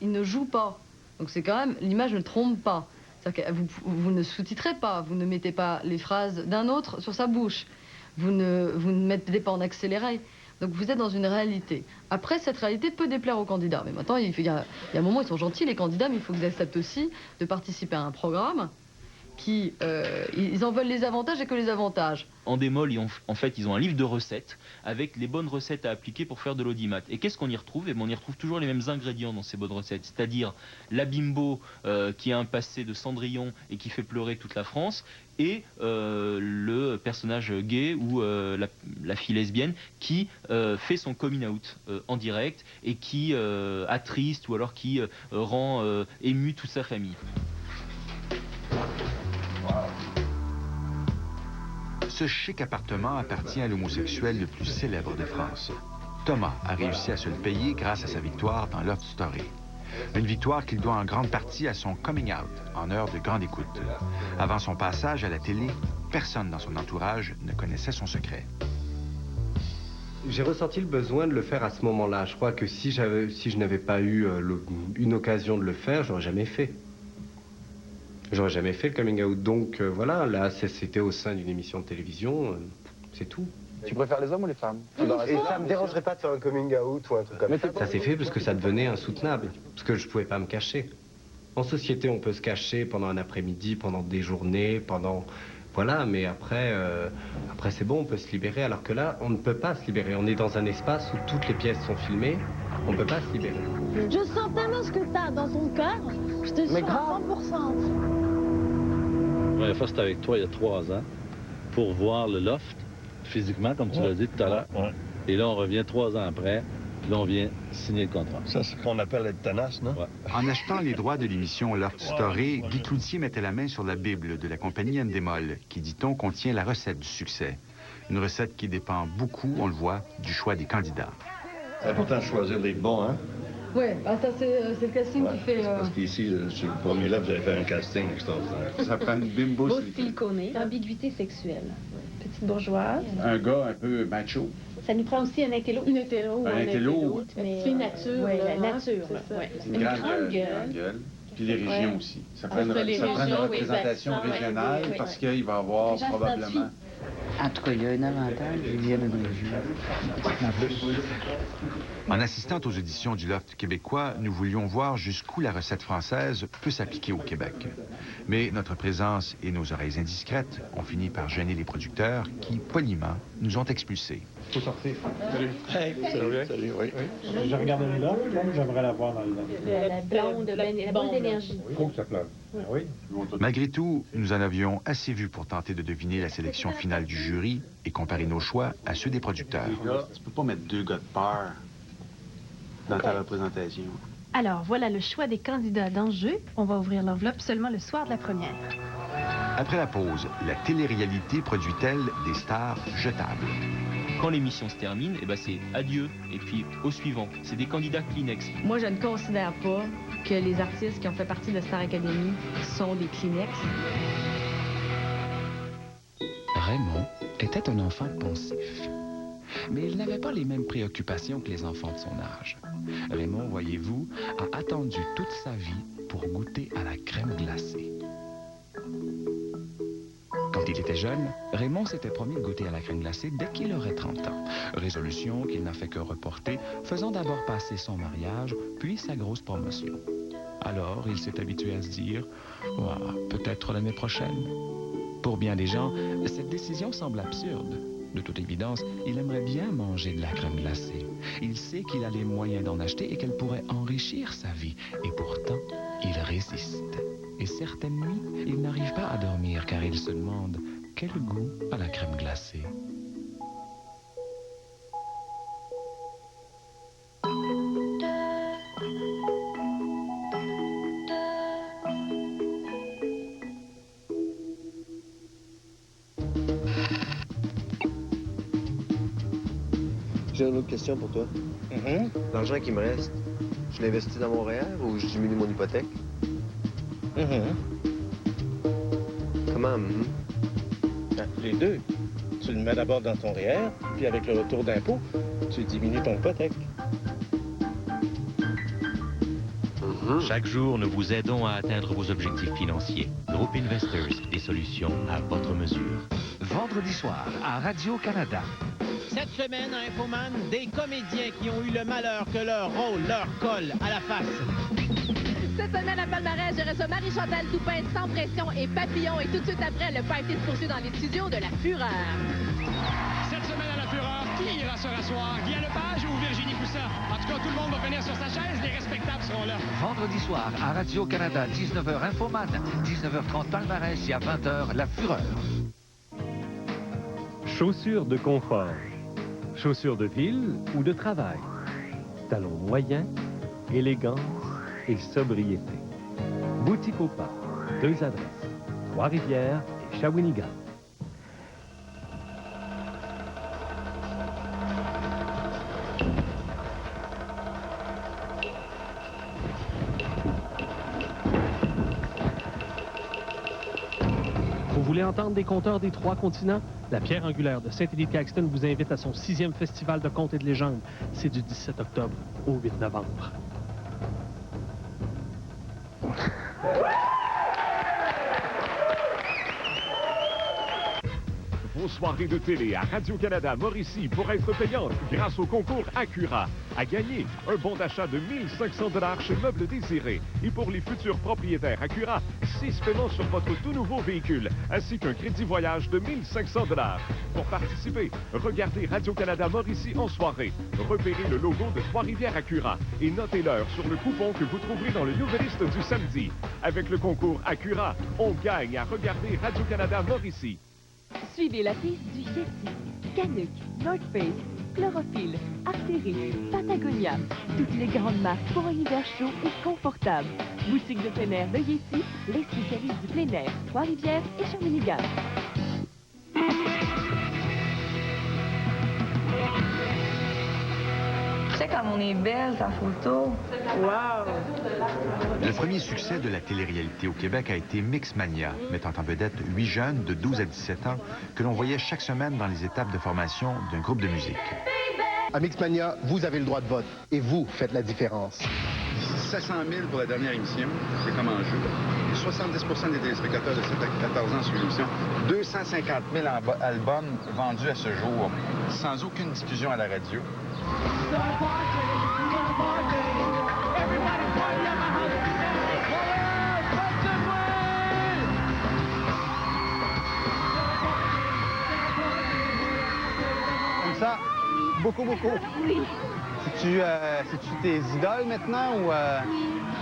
il ne joue pas. Donc c'est quand même, l'image ne trompe pas. C'est-à-dire que vous ne sous-titrez pas, vous ne mettez pas les phrases d'un autre sur sa bouche. Vous ne mettez pas en accéléré. Donc vous êtes dans une réalité. Après, cette réalité peut déplaire aux candidats. Mais maintenant, il y a un moment, ils sont gentils, les candidats, mais il faut qu'ils acceptent aussi de participer à un programme qui, ils en veulent les avantages et que les avantages. Endemol, en fait, ils ont un livre de recettes avec les bonnes recettes à appliquer pour faire de l'audimat. Et qu'est-ce qu'on y retrouve? On y retrouve toujours les mêmes ingrédients dans ces bonnes recettes, c'est-à-dire la bimbo qui a un passé de Cendrillon et qui fait pleurer toute la France, et le personnage gay ou la fille lesbienne qui fait son coming out en direct et qui attriste ou alors qui rend ému toute sa famille. Ce chic appartement appartient à l'homosexuel le plus célèbre de France. Thomas a réussi à se le payer grâce à sa victoire dans Love Story. Une victoire qu'il doit en grande partie à son coming out, en heure de grande écoute. Avant son passage à la télé, personne dans son entourage ne connaissait son secret. J'ai ressenti le besoin de le faire à ce moment-là. Je crois que si je n'avais pas eu une occasion de le faire, j'aurais jamais fait. J'aurais jamais fait le coming out. Donc voilà, là, c'était au sein d'une émission de télévision, c'est tout. Tu préfères les hommes ou les femmes? Et ça me dérangerait pas de faire un coming out ou un truc comme ça? Ça s'est fait parce que ça devenait insoutenable, parce que je pouvais pas me cacher. En société, on peut se cacher pendant un après-midi, pendant des journées, pendant... Voilà, mais après c'est bon, on peut se libérer, alors que là, on ne peut pas se libérer. On est dans un espace où toutes les pièces sont filmées, on ne peut pas se libérer. Je sens tellement ce que t'as dans ton cœur, je te sens à 100%. La première fois, c'était avec toi il y a 3 ans, pour voir le loft, physiquement, comme tu l'as dit tout à l'heure. Ouais. Et là, on revient 3 ans après, là, on vient signer le contrat. Ça, c'est ce qu'on appelle être tenace, non? Ouais. En achetant les droits de l'émission Love Story, Guy Cloutier mettait la main sur la Bible de la compagnie Endemol, qui, dit-on, contient la recette du succès. Une recette qui dépend beaucoup, on le voit, du choix des candidats. C'est important de choisir les bons, hein? Oui, ça c'est le casting qui fait... Parce qu'ici, sur le premier là, vous avez fait un casting extraordinaire. Ça prend une bimbo. Beau siliconé, ambiguïté sexuelle. Petite bourgeoise. Un gars un peu macho. Ça nous prend aussi un intello. Une intello. Un intello. Mais nature. Oui, la nature. Une grande gueule. Puis les régions aussi. Ça prend une représentation régionale parce qu'il va y avoir probablement... En tout cas, il y a un avantage, il vient d'une région. En assistant aux auditions du Loft québécois, nous voulions voir jusqu'où la recette française peut s'appliquer au Québec. Mais notre présence et nos oreilles indiscrètes ont fini par gêner les producteurs qui, poliment, nous ont expulsés. Faut sortir. Salut. Hey, salut. Salut, oui. Je regarderai là, j'aimerais la voir dans le La blonde, la bonne d'énergie. Il faut que ça pleuve. Oui. Malgré tout, nous en avions assez vu pour tenter de deviner la sélection finale du jury et comparer nos choix à ceux des producteurs. Tu peux pas mettre 2 gars de peur dans ta représentation. Alors, voilà le choix des candidats dans le jeu. On va ouvrir l'enveloppe seulement le soir de la première. Après la pause, la télé-réalité produit-elle des stars jetables? Quand l'émission se termine, eh ben c'est adieu, et puis au suivant. C'est des candidats Kleenex. Moi, je ne considère pas que les artistes qui ont fait partie de Star Academy sont des Kleenex. Raymond était un enfant pensif. Mais il n'avait pas les mêmes préoccupations que les enfants de son âge. Raymond, voyez-vous, a attendu toute sa vie pour goûter à la crème glacée. Quand il était jeune, Raymond s'était promis de goûter à la crème glacée dès qu'il aurait 30 ans. Résolution qu'il n'a fait que reporter, faisant d'abord passer son mariage, puis sa grosse promotion. Alors, il s'est habitué à se dire « Ah, peut-être l'année prochaine ». Pour bien des gens, cette décision semble absurde. De toute évidence, il aimerait bien manger de la crème glacée. Il sait qu'il a les moyens d'en acheter et qu'elle pourrait enrichir sa vie. Et pourtant, il résiste. Et certaines nuits, il n'arrive pas à dormir car il se demande quel goût a la crème glacée. J'ai une autre question pour toi. L'argent qui me reste, je l'investis dans mon REER ou je diminue mon hypothèque? Comment? Les deux. Tu le mets d'abord dans ton REER, puis avec le retour d'impôt, tu diminues ton hypothèque. Chaque jour, nous vous aidons à atteindre vos objectifs financiers. Groupe Investors, des solutions à votre mesure. Vendredi soir, à Radio-Canada. Cette semaine, à Infoman, des comédiens qui ont eu le malheur que leur rôle leur colle à la face. Cette semaine à Palmarès, je reçois Marie-Chantal Toupin, Sans pression et Papillon. Et tout de suite après, le party se poursuit dans les studios de La Fureur. Cette semaine à La Fureur, qui ira se rasseoir? Guy Lepage ou Virginie Poussin? En tout cas, tout le monde va venir sur sa chaise, les respectables seront là. Vendredi soir, à Radio-Canada, 19h Infoman, 19h30 Palmarès et à 20h La Fureur. Chaussures de confort. Chaussures de ville ou de travail. Talons moyens, élégance et sobriété. Boutique au pas. 2 adresses. Trois-Rivières et Shawinigan. Vous voulez entendre des conteurs des 3 continents? La Pierre Angulaire de Saint-Élie-Caxton vous invite à son 6e festival de contes et de légendes. C'est du 17 octobre au 8 novembre. Vos soirées de télé à Radio-Canada Mauricie pourraient être payantes grâce au concours Acura. À gagner, un bon d'achat de 1 500 $ chez Meubles Désirés. Et pour les futurs propriétaires Acura, 6 paiements sur votre tout nouveau véhicule, ainsi qu'un crédit voyage de 1 500 $. Pour participer, regardez Radio-Canada Mauricie en soirée. Repérez le logo de Trois-Rivières Acura et notez l'heure sur le coupon que vous trouverez dans le Nouvelliste du samedi. Avec le concours Acura, on gagne à regarder Radio-Canada Mauricie. Suivez la piste du Yeti, Canuck, North Face, Chlorophylle, Arc'teryx, Patagonia. Toutes les grandes marques pour un hiver chaud et confortable. Boutique de plein air de Yeti, les spécialistes du plein air, Trois-Rivières et Shawinigan. Tu sais, comme on est belle, ta photo. Wow! Le premier succès de la télé-réalité au Québec a été Mixmania, mettant en vedette 8 jeunes de 12 à 17 ans que l'on voyait chaque semaine dans les étapes de formation d'un groupe de musique. À Mixmania, vous avez le droit de vote et vous faites la différence. 700 000 pour la dernière émission, c'est comme en jeu. 70 des téléspectateurs de 7 à 14 ans sur l'émission. 250 000 albums vendus à ce jour, sans aucune diffusion à la radio. Comme ça? Beaucoup. Oui. C'est-tu tes idoles maintenant ou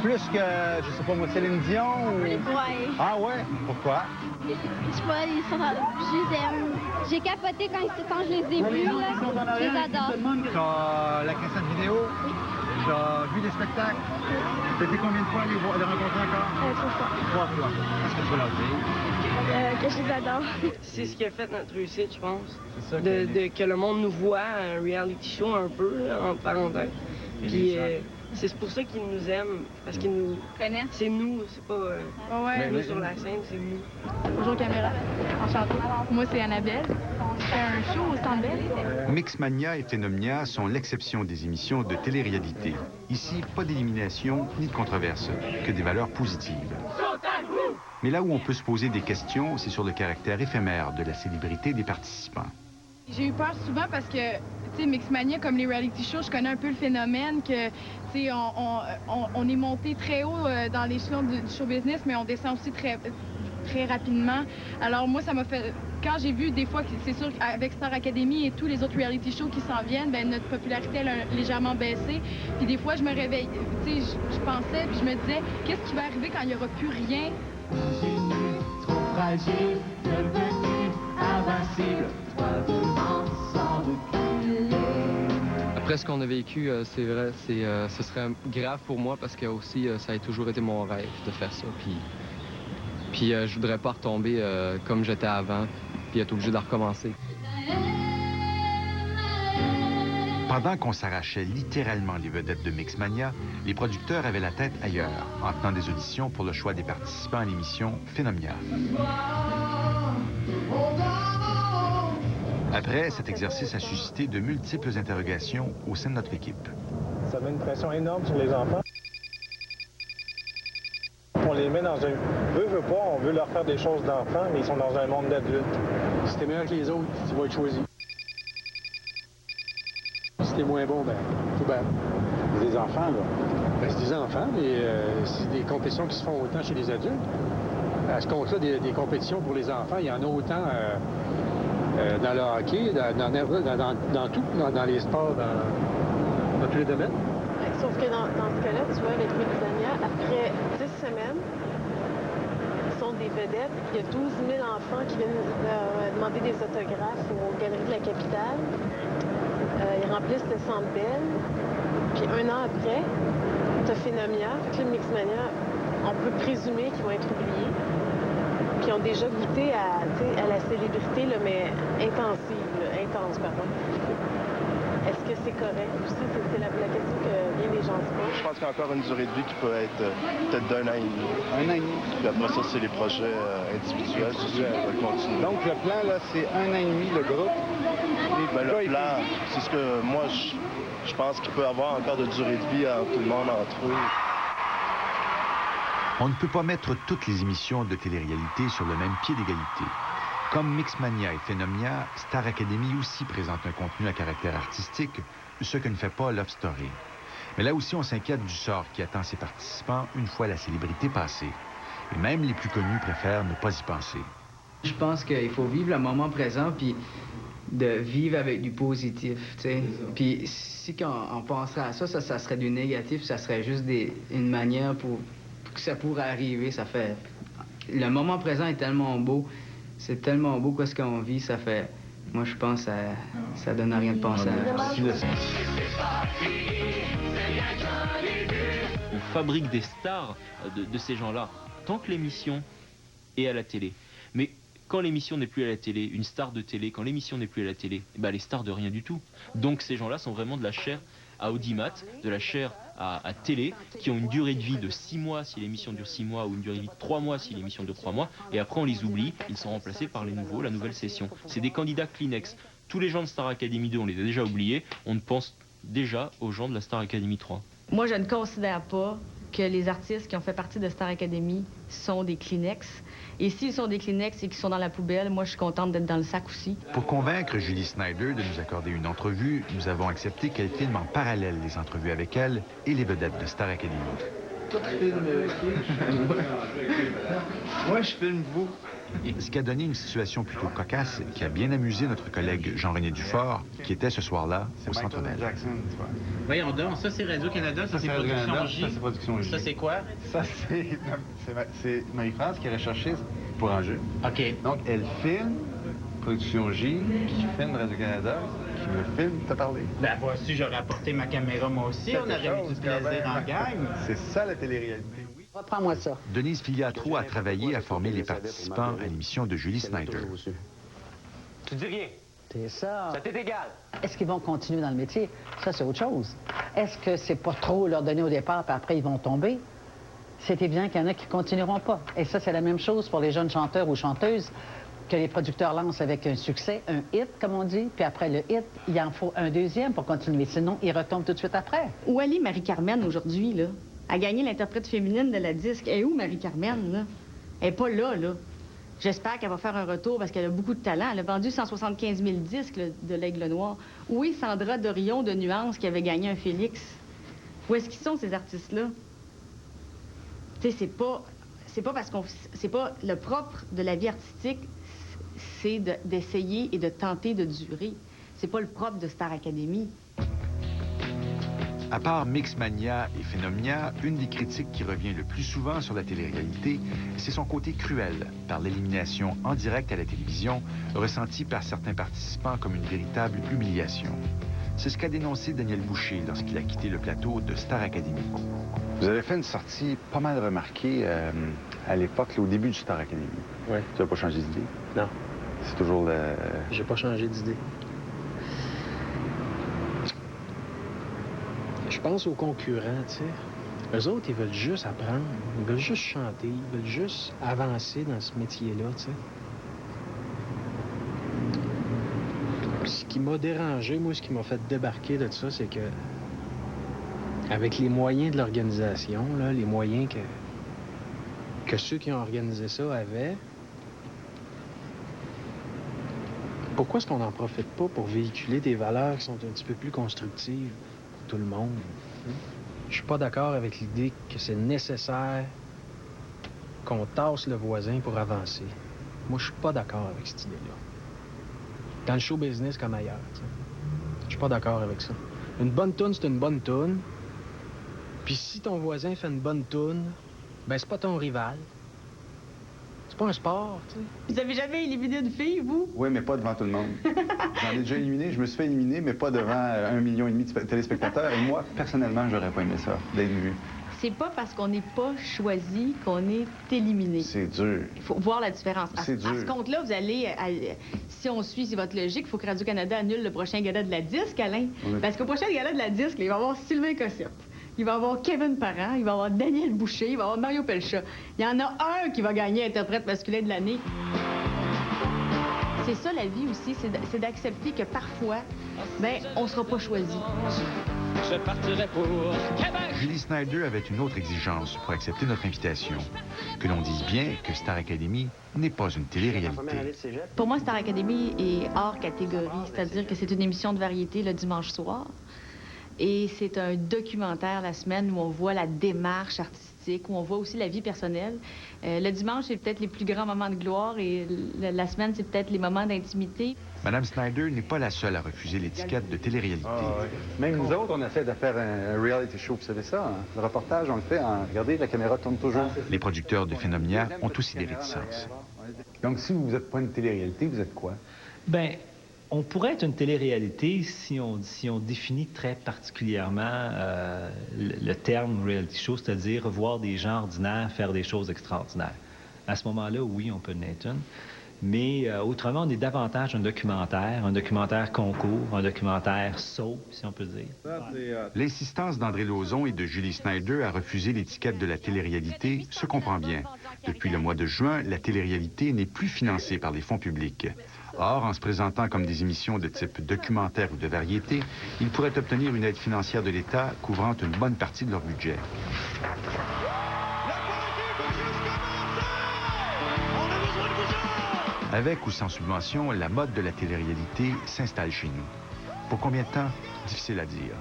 plus que, je sais pas moi, Céline Dion ou... Ouais. Ah ouais? Pourquoi? Je sais pas, je les aime. J'ai capoté quand je les ai vus, là. Je les adore. La cassette vidéo? Tu as vu des spectacles? Tu as été combien de fois les rencontrer encore? 3 fois. 3 fois. Qu'est-ce que tu veux leur dire? Que je les adore. C'est ce qui a fait notre réussite, je pense. C'est ça Que le monde nous voit, un reality show un peu, là, entre parenthèses. Puis c'est pour ça qu'ils nous aiment, parce qu'ils nous connaissent. C'est nous, c'est pas nous sur la scène, c'est nous. Bonjour caméra, enchantée. Moi c'est Annabelle. On fait un show au Centre Bell. Mixmania et Phénomnia sont l'exception des émissions de télé-réalité. Ici, pas d'élimination ni de controverse, que des valeurs positives. Mais là où on peut se poser des questions, c'est sur le caractère éphémère de la célébrité des participants. J'ai eu peur souvent parce que, tu sais, Mixmania, comme les reality shows, je connais un peu le phénomène que, tu sais, on est monté très haut dans l'échelon du show business, mais on descend aussi très rapidement. Alors moi, ça m'a fait... Quand j'ai vu des fois, c'est sûr, avec Star Academy et tous les autres reality shows qui s'en viennent, ben notre popularité elle a légèrement baissé. Puis des fois, je me réveille, tu sais, je pensais, puis je me disais, qu'est-ce qui va arriver quand il n'y aura plus rien? Trop fragile, devenu invincible. Après ce qu'on a vécu, c'est vrai, ce serait grave pour moi parce que aussi ça a toujours été mon rêve de faire ça. Puis je voudrais pas retomber comme j'étais avant, puis être obligé de recommencer. Pendant qu'on s'arrachait littéralement les vedettes de Mixmania, les producteurs avaient la tête ailleurs, en tenant des auditions pour le choix des participants à l'émission Phénomnia. Après, cet exercice a suscité de multiples interrogations au sein de notre équipe. Ça met une pression énorme sur les enfants. On les met dans un... veut pas, on veut leur faire des choses d'enfants, mais ils sont dans un monde d'adultes. Si t'es meilleur que les autres, tu vas être choisi. Si t'es moins bon, ben, tout bad. C'est des enfants, là. Ben, c'est des enfants, mais c'est des compétitions qui se font autant chez les adultes. À ce compte-là, des compétitions pour les enfants, il y en a autant dans le hockey, dans tout, dans les sports, dans tous les domaines. Sauf que dans ce cas-là, tu vois, avec Mixmania, après 10 semaines, ils sont des vedettes. Il y a 12 000 enfants qui viennent demander des autographes aux Galeries de la Capitale. Ils remplissent le Centre Bell. Puis un an après, tu as Phénomia. Fait que là, Mixmania, on peut présumer qu'ils vont être oubliés. Puis ils ont déjà goûté à la célébrité, là, mais intense, pardon. Est-ce que c'est correct aussi? C'est la question que bien les gens se posent. Je pense qu'il y a encore une durée de vie qui peut être peut-être d'1 an et demi. 1 an et demi. Puis après ça, c'est les projets individuels, c'est sûr, on va continuer. Donc le plan, là, c'est 1 an et demi, le groupe. Le plan, c'est ce que moi, je pense qu'il peut avoir encore de durée de vie entre tout le monde, entre eux. On ne peut pas mettre toutes les émissions de télé-réalité sur le même pied d'égalité. Comme Mixmania et Phénomnia, Star Academy aussi présente un contenu à caractère artistique, ce que ne fait pas Love Story. Mais là aussi, on s'inquiète du sort qui attend ses participants une fois la célébrité passée. Et même les plus connus préfèrent ne pas y penser. Je pense qu'il faut vivre le moment présent, puis de vivre avec du positif, tu sais. Puis si on penserait à ça, ça serait du négatif, ça serait juste une manière pour que ça pourrait arriver. Ça fait... Le moment présent est tellement beau. C'est tellement beau qu'est-ce qu'on vit, ça fait... Moi, je pense que ça donne à rien de penser à... On fabrique des stars de ces gens-là, tant que l'émission est à la télé. Mais quand l'émission n'est plus à la télé, une star de télé, quand l'émission n'est plus à la télé, ben les stars de rien du tout. Donc ces gens-là sont vraiment de la chair à audimat, de la chair à télé, qui ont une durée de vie de 6 mois si l'émission dure 6 mois, ou une durée de vie de 3 mois si l'émission dure 3 mois, et après on les oublie, ils sont remplacés par les nouveaux, la nouvelle session. C'est des candidats Kleenex. Tous les gens de Star Academy 2, on les a déjà oubliés, on pense déjà aux gens de la Star Academy 3. Moi, je ne considère pas que les artistes qui ont fait partie de Star Academy sont des Kleenex. Et s'ils sont des Kleenex et qu'ils sont dans la poubelle, moi, je suis contente d'être dans le sac aussi. Pour convaincre Julie Snyder de nous accorder une entrevue, nous avons accepté qu'elle filme en parallèle les entrevues avec elle et les vedettes de Star Academy. Toi, tu filmes Moi, je filme vous. Ce qui a donné une situation plutôt cocasse qui a bien amusé notre collègue Jean-René Dufort, qui était ce soir-là au Centre Bell. Voyons donc, ça c'est Radio-Canada, ça c'est Production J. Ça c'est Production J. Ça c'est quoi? Ça c'est Marie-France qui est recherchiste pour Enjeu. OK. Donc elle filme Production J, qui filme Radio-Canada, qui me filme, t'as parlé. Ben voici, j'aurais apporté ma caméra moi aussi, on aurait mis du plaisir en gang. C'est ça la télé-réalité. Reprends-moi ça. Denise Filiatro a travaillé à former les participants à l'émission de Julie Snyder. Tu dis rien. C'est ça. Ça t'est égal. Est-ce qu'ils vont continuer dans le métier? Ça, c'est autre chose. Est-ce que c'est pas trop leur donner au départ, puis après, ils vont tomber? C'est évident qu'il y en a qui continueront pas. Et ça, c'est la même chose pour les jeunes chanteurs ou chanteuses que les producteurs lancent avec un succès, un hit, comme on dit, puis après le hit, il en faut un deuxième pour continuer. Sinon, ils retombent tout de suite après. Où est Marie-Carmen aujourd'hui, là? A gagné l'interprète féminine de la disque. Elle est où, Marie-Carmen, là? Elle est pas là, là. J'espère qu'elle va faire un retour parce qu'elle a beaucoup de talent. Elle a vendu 175 000 disques là, de l'Aigle Noir. Où est Sandra Dorion de Nuance qui avait gagné un Félix? Où est-ce qu'ils sont, ces artistes-là? Tu sais, c'est pas parce qu'on... C'est pas le propre de la vie artistique, c'est d'essayer et de tenter de durer. C'est pas le propre de Star Academy. À part Mixmania et Phénomania, une des critiques qui revient le plus souvent sur la télé-réalité, c'est son côté cruel, par l'élimination en direct à la télévision, ressentie par certains participants comme une véritable humiliation. C'est ce qu'a dénoncé Daniel Boucher lorsqu'il a quitté le plateau de Star Academy. Vous avez fait une sortie pas mal remarquée à l'époque, au début du Star Academy. Oui. Tu n'as pas changé d'idée? Non. C'est toujours le... J'ai pas changé d'idée. Je pense aux concurrents, tu sais. Eux autres, ils veulent juste apprendre, ils veulent juste chanter, ils veulent juste avancer dans ce métier-là, tu sais. Ce qui m'a dérangé, moi, ce qui m'a fait débarquer de ça, c'est que avec les moyens de l'organisation, là, les moyens que ceux qui ont organisé ça avaient, pourquoi est-ce qu'on n'en profite pas pour véhiculer des valeurs qui sont un petit peu plus constructives pour tout le monde? Je suis pas d'accord avec l'idée que c'est nécessaire qu'on tasse le voisin pour avancer. Moi, je suis pas d'accord avec cette idée-là. Dans le show business comme ailleurs, tu sais. Je suis pas d'accord avec ça. Une bonne toune, c'est une bonne toune. Puis si ton voisin fait une bonne toune, ben c'est pas ton rival. C'est pas un sport, tu sais. Vous avez jamais éliminé une fille, vous? Oui, mais pas devant tout le monde. J'en ai déjà éliminé, je me suis fait éliminer, mais pas devant 1,5 million de téléspectateurs. Et moi, personnellement, j'aurais pas aimé ça, d'être vu. C'est pas parce qu'on n'est pas choisi qu'on est éliminé. C'est dur. Il faut voir la différence. C'est dur. À ce compte-là, vous allez... si on suit votre logique, il faut que Radio-Canada annule le prochain gala de la disque, Alain. Oui. Parce qu'au prochain gala de la disque, il va y avoir Sylvain Cossette. Il va y avoir Kevin Parent, il va y avoir Daniel Boucher, il va y avoir Mario Pelcha. Il y en a un qui va gagner interprète masculin de l'année. C'est ça la vie aussi, c'est d'accepter que parfois, ben, on sera pas choisi. Je partirai pour Québec. Julie Snyder avait une autre exigence pour accepter notre invitation. Que l'on dise bien que Star Academy n'est pas une télé-réalité. Pour moi, Star Academy est hors catégorie, c'est-à-dire que c'est une émission de variété le dimanche soir. Et c'est un documentaire la semaine où on voit la démarche artistique, où on voit aussi la vie personnelle. Le dimanche, c'est peut-être les plus grands moments de gloire et la semaine, c'est peut-être les moments d'intimité. Madame Snyder n'est pas la seule à refuser l'étiquette de télé-réalité. Ah, oui. Même nous autres, on essaie de faire un reality show. Vous savez ça, hein? Le reportage, on le fait en... Regardez, la caméra tourne toujours. Les producteurs de Phénomania ont aussi des réticences. Donc, si vous n'êtes pas une télé-réalité, vous êtes quoi? Bien, on pourrait être une télé-réalité si on définit très particulièrement le terme reality show, c'est-à-dire voir des gens ordinaires faire des choses extraordinaires. À ce moment-là, oui, on peut être une. Mais autrement, on est davantage un documentaire concours, un documentaire soap, si on peut dire. L'insistance d'André Lauzon et de Julie Snyder à refuser l'étiquette de la télé-réalité se comprend bien. Depuis le mois de juin, la télé-réalité n'est plus financée par les fonds publics. Or, en se présentant comme des émissions de type documentaire ou de variété, ils pourraient obtenir une aide financière de l'État couvrant une bonne partie de leur budget. Avec ou sans subvention, la mode de la télé-réalité s'installe chez nous. Pour combien de temps? Difficile à dire.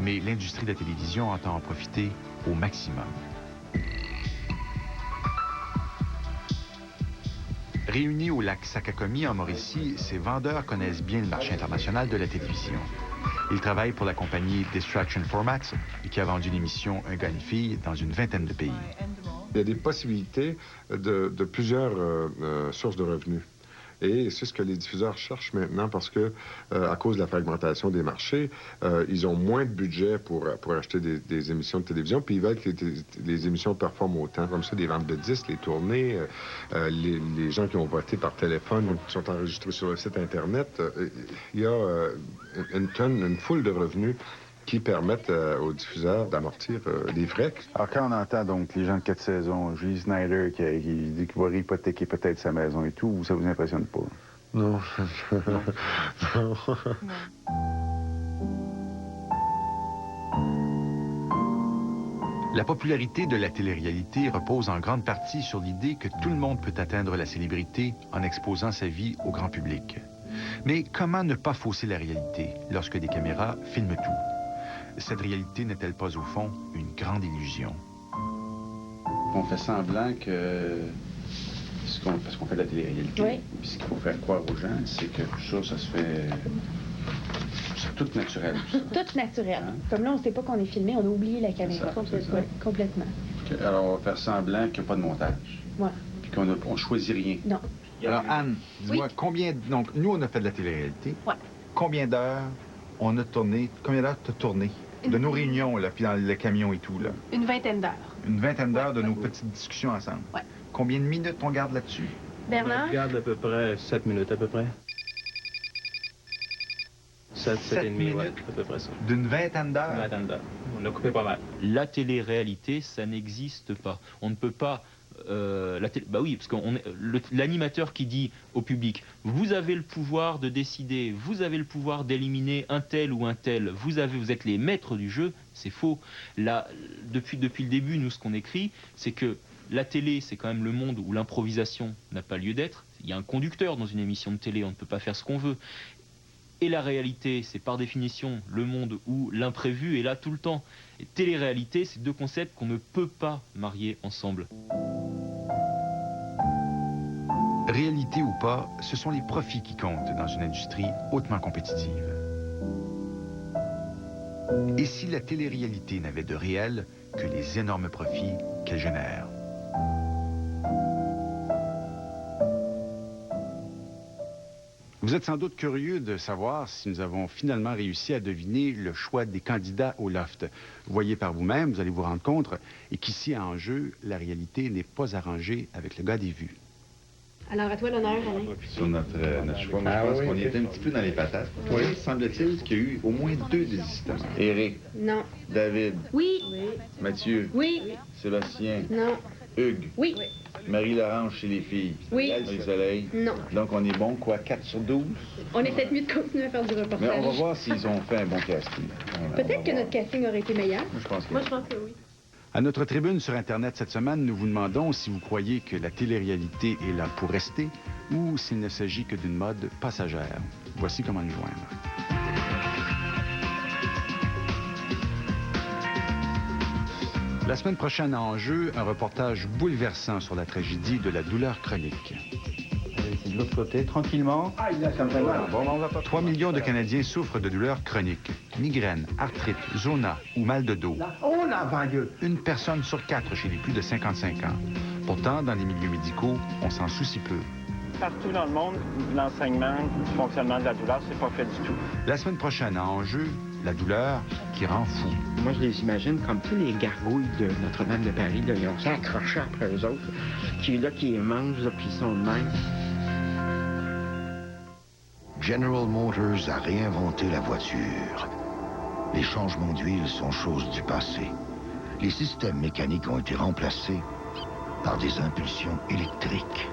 Mais l'industrie de la télévision entend en profiter au maximum. Réunis au lac Sakakomi, en Mauricie, ces vendeurs connaissent bien le marché international de la télévision. Ils travaillent pour la compagnie Distraction Formats, qui a vendu l'émission Un gars, une fille dans une vingtaine de pays. Il y a des possibilités de plusieurs sources de revenus. Et c'est ce que les diffuseurs cherchent maintenant parce que, à cause de la fragmentation des marchés, ils ont moins de budget pour acheter des émissions de télévision, puis ils veulent que les émissions performent autant. Comme ça, des ventes de disques, les tournées, les gens qui ont voté par téléphone, qui sont enregistrés sur le site Internet. Il y a une foule de revenus qui permettent aux diffuseurs d'amortir les frais. Alors, quand on entend donc les gens de 4 saisons, Julie Snyder qui dit qu'il va hypothéquer peut-être sa maison et tout, ça vous impressionne pas? Non. Non. La popularité de la télé-réalité repose en grande partie sur l'idée que tout le monde peut atteindre la célébrité en exposant sa vie au grand public. Mais comment ne pas fausser la réalité lorsque des caméras filment tout? Cette réalité n'est-elle pas, au fond, une grande illusion? On fait semblant que... Parce qu'on fait de la télé-réalité. Oui. Puis ce qu'il faut faire croire aux gens, c'est que tout ça se fait... C'est tout naturel. Tout naturel. Hein? Comme là, on ne sait pas qu'on est filmé, on a oublié la caméra. Complètement. Okay. Alors, on va faire semblant qu'il n'y a pas de montage. Ouais. Puis qu'on ne choisit rien. Non. Alors, Anne, dis-moi, combien... Donc, nous, on a fait de la télé-réalité. Ouais. Combien d'heures on a tourné? Combien d'heures tu as tourné? De nos réunions, là, puis dans le camion et tout, là. Une vingtaine d'heures. Une vingtaine d'heures de nos petites discussions ensemble. Ouais. Combien de minutes on garde là-dessus? Bernard? On garde à peu près 7 minutes, à peu près. 7 et demi, ouais, à peu près ça. D'une vingtaine d'heures? Une vingtaine d'heures. On a coupé pas mal. La télé-réalité, ça n'existe pas. On ne peut pas... bah oui, parce que l'animateur qui dit au public, vous avez le pouvoir de décider, vous avez le pouvoir d'éliminer un tel ou un tel, vous êtes les maîtres du jeu, c'est faux. Là, depuis le début, nous, ce qu'on écrit, c'est que la télé, c'est quand même le monde où l'improvisation n'a pas lieu d'être. Il y a un conducteur dans une émission de télé, on ne peut pas faire ce qu'on veut. Et la réalité, c'est par définition le monde où l'imprévu est là tout le temps. Et télé-réalité, c'est deux concepts qu'on ne peut pas marier ensemble. Réalité ou pas, ce sont les profits qui comptent dans une industrie hautement compétitive. Et si la télé-réalité n'avait de réel que les énormes profits qu'elle génère? Vous êtes sans doute curieux de savoir si nous avons finalement réussi à deviner le choix des candidats au loft. Vous voyez par vous-même, vous allez vous rendre compte, et qu'ici, en jeu, la réalité n'est pas arrangée avec le gars des vues. Alors, à toi l'honneur, Alain. Sur notre choix, moi, je pense qu'on y était un petit peu dans les patates. Oui. Semble-t-il qu'il y a eu au moins 2 désistements. Éric. Non. David. Oui. Mathieu. Oui. Sébastien. Non. Hugues. Oui. Marie-Laurence chez les filles. Oui. Marie-Soleil. Non. Donc, on est bon, quoi, 4 sur 12? On est peut-être mieux de continuer à faire du reportage. Mais on va voir s'ils ont fait un bon casting. Peut-être que notre casting aurait été meilleur. Je pense que Moi, je pense que oui. À notre tribune sur Internet cette semaine, nous vous demandons si vous croyez que la télé-réalité est là pour rester ou s'il ne s'agit que d'une mode passagère. Voici comment nous joindre. La semaine prochaine, en jeu, un reportage bouleversant sur la tragédie de la douleur chronique. De l'autre côté, tranquillement. Ah, ça me fait mal. Bon, on va pas... 3 millions de Canadiens souffrent de douleurs chroniques. Migraine, arthrite, zona ou mal de dos. Oh, la vague! Une personne sur 4 chez les plus de 55 ans. Pourtant, dans les milieux médicaux, on s'en soucie peu. Partout dans le monde, l'enseignement du fonctionnement de la douleur, c'est pas fait du tout. La semaine prochaine, à Enjeu, la douleur qui rend fou. Moi, je les imagine comme tous les gargouilles de Notre-Dame de Paris. Là, ils ont s'accroché après eux autres, qui les mangent, puis ils sont de même. General Motors a réinventé la voiture. Les changements d'huile sont choses du passé. Les systèmes mécaniques ont été remplacés par des impulsions électriques.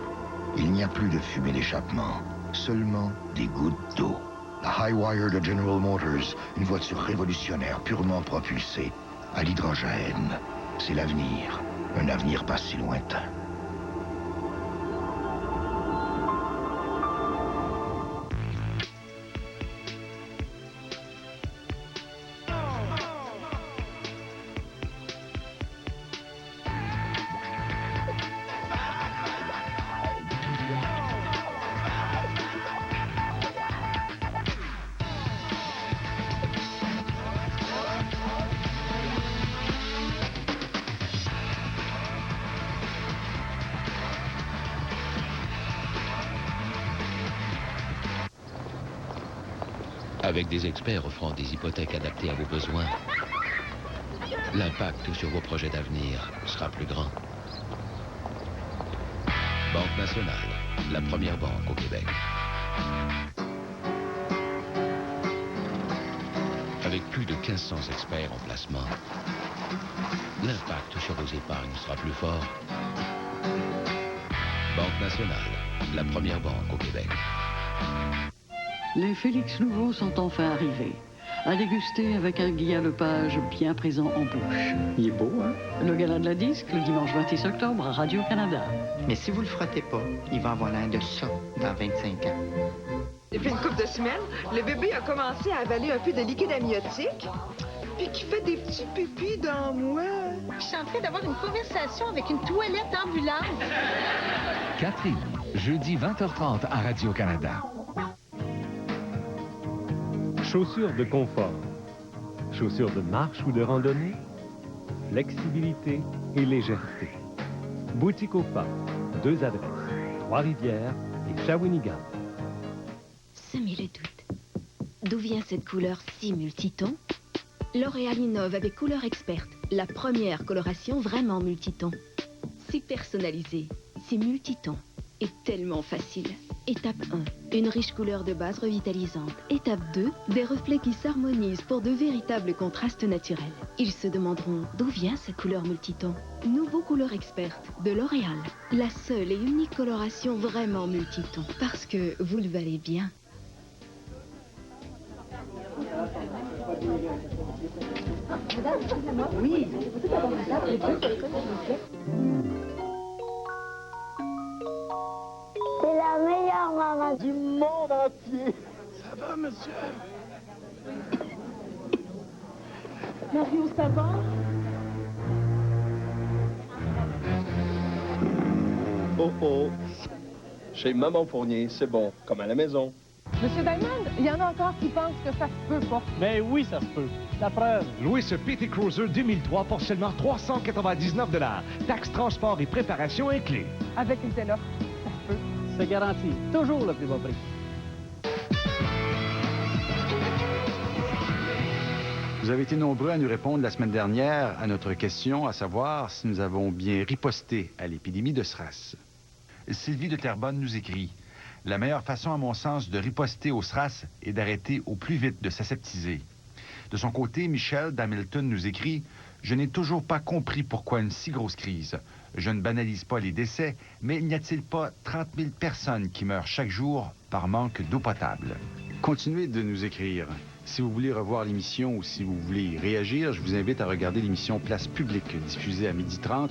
Il n'y a plus de fumée d'échappement, seulement des gouttes d'eau. La Highwire de General Motors, une voiture révolutionnaire purement propulsée à l'hydrogène. C'est l'avenir, un avenir pas si lointain. Avec des experts offrant des hypothèques adaptées à vos besoins, l'impact sur vos projets d'avenir sera plus grand. Banque Nationale, la première banque au Québec. Avec plus de 1500 experts en placement, l'impact sur vos épargnes sera plus fort. Banque Nationale, la première banque au Québec. Les Félix Nouveau sont enfin arrivés. À déguster avec un Guy Lepage bien présent en bouche. Il est beau, hein? Le gala de la disque, le dimanche 26 octobre à Radio-Canada. Mais si vous le frottez pas, il va avoir l'air de ça dans 25 ans. Depuis une couple de semaines, le bébé a commencé à avaler un peu de liquide amniotique, puis qui fait des petits pupilles dans moi. Je suis en train d'avoir une conversation avec une toilette ambulante. Catherine, jeudi 20h30 à Radio-Canada. Chaussures de confort, chaussures de marche ou de randonnée, flexibilité et légèreté. Boutique au pas, 2 adresses, Trois-Rivières et Shawinigan. Semez le doute. D'où vient cette couleur si multiton? L'Oréal innove avec Couleur Expert, la première coloration vraiment multiton. Si personnalisé, si multiton et tellement facile. Étape 1, une riche couleur de base revitalisante. Étape 2, des reflets qui s'harmonisent pour de véritables contrastes naturels. Ils se demanderont d'où vient cette couleur multiton. Nouveau Couleur Expert de L'Oréal. La seule et unique coloration vraiment multiton. Parce que vous le valez bien. Oui. C'est la meilleure maman du monde entier. Ça va, monsieur? Mario, ça va? Oh oh. Chez Maman Fournier, c'est bon, comme à la maison. Monsieur Diamond, il y en a encore qui pensent que ça se peut pas. Mais oui, ça se peut. La preuve. Louez ce PT Cruiser 2003 pour seulement 399 $. Taxes, transport et préparation inclus. Avec une telle offre, ça se peut. C'est garanti. Toujours le plus bas prix. Vous avez été nombreux à nous répondre la semaine dernière à notre question, à savoir si nous avons bien riposté à l'épidémie de SRAS. Sylvie de Terrebonne nous écrit: la meilleure façon, à mon sens, de riposter au SRAS est d'arrêter au plus vite de s'aseptiser. De son côté, Michel d'Hamilton nous écrit: je n'ai toujours pas compris pourquoi une si grosse crise. Je ne banalise pas les décès, mais n'y a-t-il pas 30 000 personnes qui meurent chaque jour par manque d'eau potable? Continuez de nous écrire. Si vous voulez revoir l'émission ou si vous voulez réagir, je vous invite à regarder l'émission Place publique, diffusée à 12h30,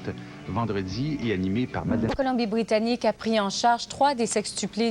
vendredi et animée par Madeleine. La Colombie-Britannique a pris en charge 3 des sextuplés